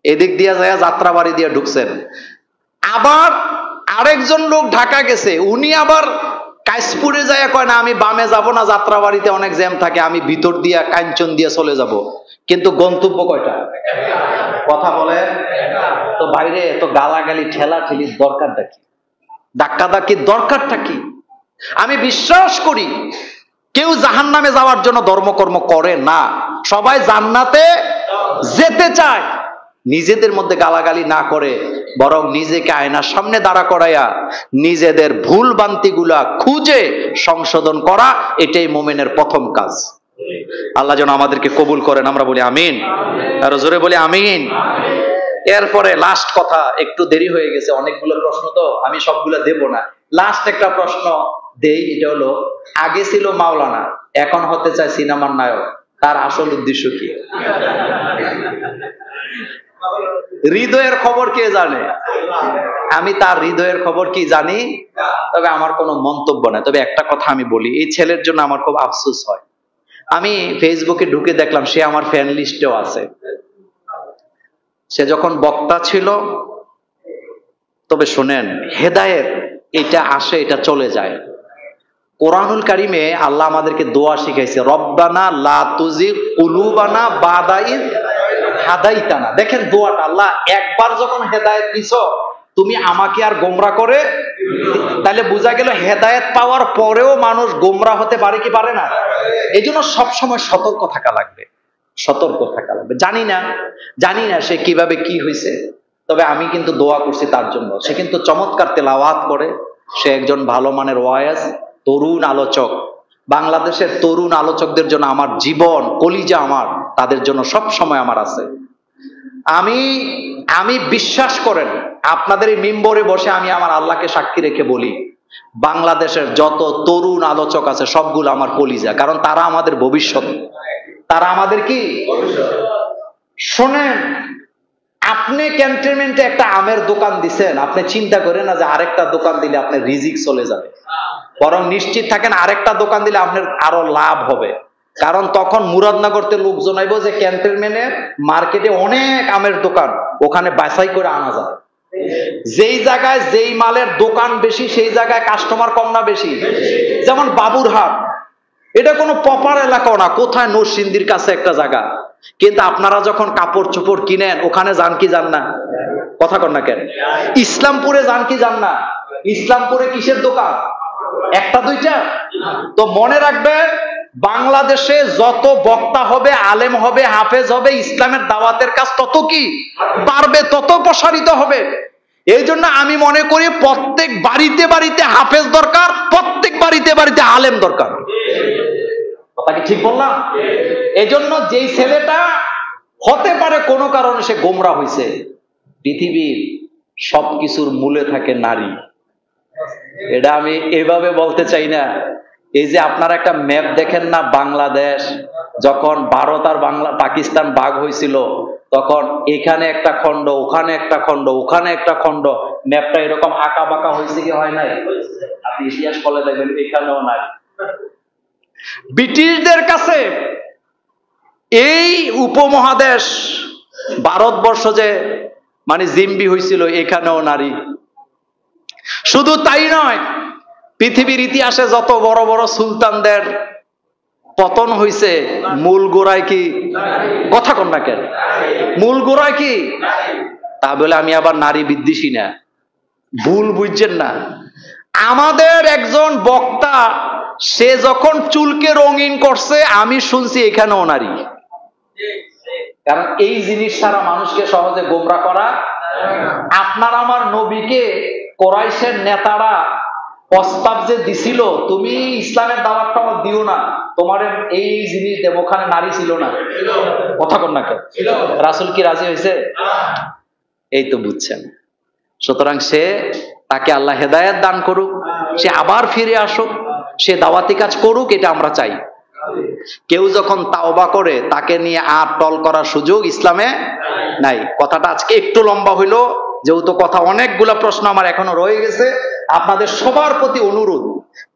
এদিক দিয়া যায় যাত্রাবাড়ি দিয়া ঢুকছেন। আবার আরেকজন লোক ঢাকা গেছে, উনি আবার কাশপুরে যায় কয় না আমি বামে যাব না, যাত্রাবাড়িতে অনেক জ্যাম থাকে, আমি ভিতর দিয়া কাঞ্চন দিয়া চলে যাব। কিন্তু গন্তব্য কয়টা? কথা বলে তো বাইরে এত গালাগালি ঠেলা ঠেলির দরকারটা কি? ধাক্কাধাক্কির দরকারটা কি? আমি বিশ্বাস করি কেউ জাহান্নামে যাওয়ার জন্য ধর্মকর্ম করে না, সবাই জান্নাতে যেতে চায়। নিজেদের মধ্যে গালাগালি না করে বরং নিজেকে আয়নার সামনে দাঁড়া করাইয়া নিজেদের ভুল ভ্রান্তিগুলা খুঁজে সংশোধন করা, এটাই মুমিনের প্রথম কাজ। আল্লাহ যেন আমাদেরকে কবুল করেন, আমরা বলি আমিন। আরো জোরে বলি আমিন। এরপরে লাস্ট কথা, একটু দেরি হয়ে গেছে, অনেকগুলো প্রশ্ন তো আমি সবগুলো দেব না, লাস্ট একটা প্রশ্ন দেই। এটা হলো, আগে ছিল মাওলানা, এখন হতে চায় সিনেমার নায়ক, তার আসল উদ্দেশ্য কি? হৃদয়ের খবর কে জানে? আমি তার হৃদয়ের খবর কি জানি, তবে আমার কোনো মন্তব্য নাই। তবে একটা কথা আমি বলি, এই ছেলের জন্য আমার খুব আফসোস হয়। আমি ফেসবুকে ঢুকে দেখলাম সে আমার ফ্যান লিস্টেও আছে। সে যখন বক্তা ছিল, তবে শোনেন, হেদায়েত এটা আসে, এটা চলে যায়। কোরআনুল কারিমে আল্লাহ আমাদেরকে দোয়া শিখাইছে, রব্বানা লা তুজিগ কুলুবানা বাদা ইয হাদাইতানা। দেখেন দোয়াটা, আল্লাহ একবার যখন হেদায়েত দিছো, তুমি আমাকে আর গোমরা করে, তাহলে বোঝা গেল হেদায়েত পাওয়ার পরেও মানুষ গোমরা হতে পারে কি পারে না? এই জন্য সবসময় সতর্ক থাকা লাগবে, সতর্ক থাকা লাগবে। জানি না সে কিভাবে কি হয়েছে, তবে আমি কিন্তু দোয়া করছি তার জন্য। সে কিন্তু চমৎকার তেলাওয়াত করে, সে একজন ভালো মানের ওয়াইজ তরুণ আলোচক। বাংলাদেশের তরুণ আলোচকদের জন্য আমার জীবন, কলিজা আমার, তাদের জন্য সব সময় আমার আছে। আমি বিশ্বাস করেন, আপনাদের এই মিম্বরে বসে আমি আমার আল্লাহকে সাক্ষী রেখে বলি, বাংলাদেশের যত তরুণ আলোচক আছে সবগুলো আমার কলিজা, কারণ তারা আমাদের ভবিষ্যৎ, তারা আমাদের কি শোনেন। আপনি ক্যান্টনমেন্টে একটা আমের দোকান দিছেন, আপনি চিন্তা করেন না যে আরেকটা দোকান দিলে আপনার রিজিক চলে যাবে, বরং নিশ্চিত থাকেন আরেকটা দোকান দিলে আপনার আরো লাভ হবে। কারণ তখন মুরাদনগরতে লোকজন আইব যে ক্যান্টনমেন্টের মার্কেটে অনেক আমের দোকান, ওখানে বাছাই করে আনা যায়। যেই জায়গায় যেই মালের দোকান বেশি, সেই জায়গায় কাস্টমার কম না বেশি? যেমন বাবুরহাট, এটা কোনো প্রপার এলাকাও না, কোথায় নরসিংদীর কাছে একটা জায়গা। কিন্তু আপনারা যখন কাপড় চোপড় কিনেন, ওখানে যান কি যান না? কথা কন না কেন? ইসলামপুরে যান কি যান না? ইসলামপুরে কিসের দোকান? একটা দুইটা? তো মনে রাখবে, বাংলাদেশে যত বক্তা হবে, আলেম হবে, হাফেজ হবে, ইসলামের দাওয়াতের কাজ তত কি বাড়বে, তত প্রসারিত হবে। এই জন্য আমি মনে করি প্রত্যেক বাড়িতে বাড়িতে হাফেজ দরকার, প্রত্যেক বাড়িতে বাড়িতে আলেম দরকার। কথা কি ঠিক বললাম? এই জন্য যেই ছেলেটা হতে পারে কোনো কারণে সে গোমরা হয়েছে, পৃথিবীর সবকিছুর মূলে থাকে নারী। এটা আমি এভাবে বলতে চাই না। এই যে আপনারা একটা ম্যাপ দেখেন না, বাংলাদেশ যখন ভারত আর পাকিস্তান ভাগ হয়েছিল, তখন এখানে একটা খণ্ড, ওখানে একটা খণ্ড, ওখানে একটা খণ্ড, ম্যাপটা এরকম আঁকা বাঁকা হয়েছে কি হয় নাই? আপনি ইতিহাস বলে দেখবেন এখানেও নাই। ব্রিটিশদের কাছে এই উপমহাদেশ ভারতবর্ষ যে মানে জিম্বি হয়েছিল, এখানেও নারী। শুধু তাই নয়, পৃথিবীর ইতিহাসে যত বড় বড় সুলতানদের পতন হইছে মূল গোড়ায় কি? কথা কন না কেন? মূল গোড়ায় কি? তা বলে আমি আবার নারী বিদ্বেষী না, ভুল বুঝছেন না। আমাদের একজন বক্তা সে যখন চুলকে রঙিন করছে আমি শুনছি এখানেও নারী। কারণ এই জিনিস ছাড়া মানুষকে সহজে গোমরা করা। আপনার আমার নবীকে কোরাইশের নেতারা প্রস্তাব যে দিছিল, তুমি ইসলামের দাওয়াতটা দিও না, তোমার এই জিনিস দেব, ওখানে নারী ছিল না। কথা কন না কেন? রাসূল কি রাজি হয়েছে? এই তো বুঝছেন। সুতরাং তাকে আল্লাহ হেদায়েত দান করুক, সে আবার ফিরে আসুক, সে দাওয়াতি কাজ করুক, এটা আমরা চাই। কেউ যখন তাওবা করে তাকে নিয়ে আর টল করার সুযোগ ইসলামে নাই। কথাটা আজকে একটু লম্বা হইলো, যেহেতু কথা অনেকগুলা প্রশ্ন আমার এখনো রয়ে গেছে। আপনাদের সবার প্রতি অনুরোধ,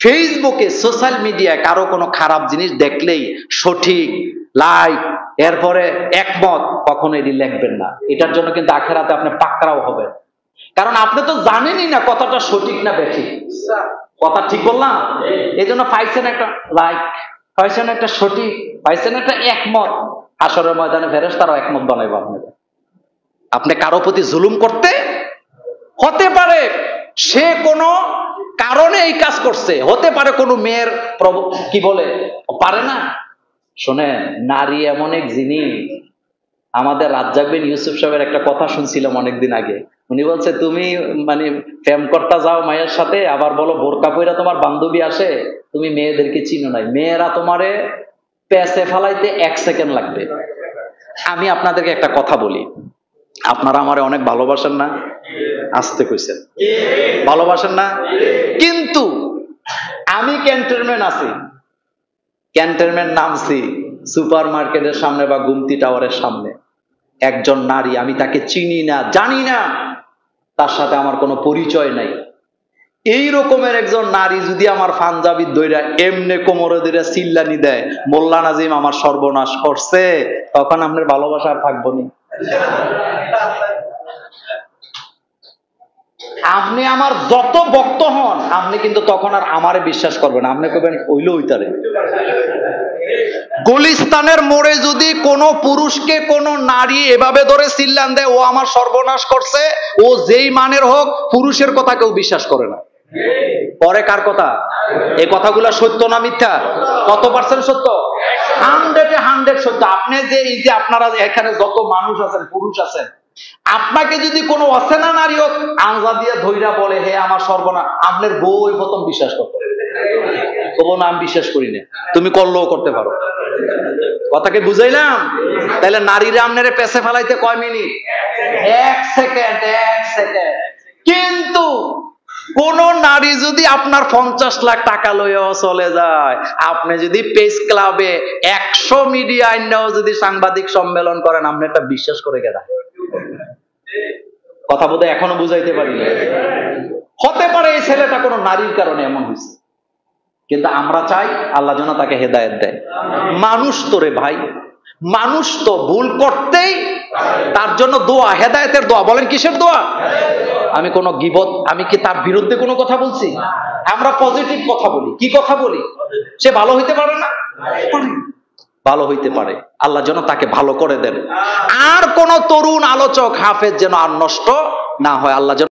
ফেসবুকে সোশ্যাল মিডিয়ায় কারো কোনো খারাপ জিনিস দেখলেই সঠিক লাইক এরপরে একমত কখনো এটি লিখবেন না। এটার জন্য কিন্তু আখেরাতে আপনি পাকড়াও হবেন। কারণ আপনি তো জানেনই না কথাটা সঠিক না বেঠিক। কথা ঠিক বললাম? এই জন্য পাইছেন একটা লাইক, পাইছেন একটা সঠিক, পাইছেন একটা একমত। হাসরের ময়দানে ফেরেশতারাও একমত বানাইব আপনাকে। আপনি কারো প্রতি জুলুম করতে হতে পারে সে কোনো কারণে এই কাজ করছে, হতে পারে কোনো মেয়ের কি বলে পারে না। শোনেন, নারী এমন এক জিনিস। আমাদের রাজ্জাক বিন ইউসুফ সাহেবের একটা কথা শুনছিলাম অনেকদিন আগে। উনি বলছে, তুমি মানে প্রেম করতে যাও মায়ের সাথে, আবার বলো বোরকা পইরা তোমার বান্ধবী আসে, তুমি মেয়েদেরকে চিনো নাই। মেয়েরা তোমারে পেছে ফেলাইতে 1 সেকেন্ড লাগবে। আমি আপনাদেরকে একটা কথা বলি, আপনারা আমারে অনেক ভালোবাসেন না? আসতে কইছেন ভালোবাসেন না? কিন্তু আমি ক্যান্টনমেন্ট আছি, ক্যান্টনমেন্ট নামছি সুপার মার্কেটের সামনে বা গুমতি টাওয়ারের সামনে, একজন নারী, আমি তাকে চিনি না, জানি না, তার সাথে আমার কোনো পরিচয় নাই। এই রকমের একজন নারী যদি আমার পাঞ্জাবি দইরা এমনে কোমরে দইরা চিল্লানি দেয়, মোল্লা নাজিম আমার সর্বনাশ করছে, তখন আপনার ভালোবাসা আর থাকবো না। আপনি আমার যত ভক্ত হন, আপনি কিন্তু তখন আর আমারে বিশ্বাস করবেন, আপনি কইবেন ওইলো ওইতারে। গুলিস্তানের মোড়ে যদি কোনো পুরুষকে কোনো নারী এভাবে ধরে চিল্লান দেয়, ও আমার সর্বনাশ করছে, ও যেই মানের হোক, পুরুষের কথা কেউ বিশ্বাস করে না। পরে কার কথা? এই কথাগুলো সত্য না মিথ্যা? কত পার্সেন্ট সত্য? 100 সত্য। আপনি যে এই যে আপনারা এখানে যত মানুষ আছেন, পুরুষ আছেন, আপনাকে যদি কোনো অচেনা নারী হোক আঞ্জা দিয়ে ধইরা বলে হে আমার সর্বনাশ, আপনার বই প্রথম বিশ্বাস করতে তবু না আমি বিশ্বাস করি না, তুমি করলেও করতে পারো। কথাকে বুঝাইলাম? তাহলে নারীরা আপনারে পেছে ফেলাইতে কয় মিনিট? 1 সেকেন্ড। 1 সেকেন্ড। কিন্তু কোন নারী যদি আপনার 50 লাখ টাকা লইয়াও চলে যায়, আপনি যদি প্রেস ক্লাবে 100 মিডিয়া আইনাও যদি সাংবাদিক সম্মেলন করেন, আপনি একটা বিশ্বাস করে গেলেন। কথা বোধহয় এখনো বুঝাইতে পারি না। হতে পারে এই ছেলেটা কোনো নারীর কারণে এমন হয়েছে, কিন্তু আমরা চাই আল্লাহ যেন তাকে হেদায়েত দেয়। মানুষ তো রে ভাই, মানুষ তো ভুল করতেই, তার জন্য দোয়া, হেদায়েতের দোয়া। বলেন কিসের দোয়া? আমি কোনো গীবত, আমি কি তার বিরুদ্ধে কোনো কথা বলছি? আমরা পজিটিভ কথা বলি। কি কথা বলি? সে ভালো হইতে পারে না? ভালো হইতে পারে। আল্লাহ যেন তাকে ভালো করে দেন। আর কোন তরুণ আলোচক হাফেজ যেন আর নষ্ট না হয়, আল্লাহ যেন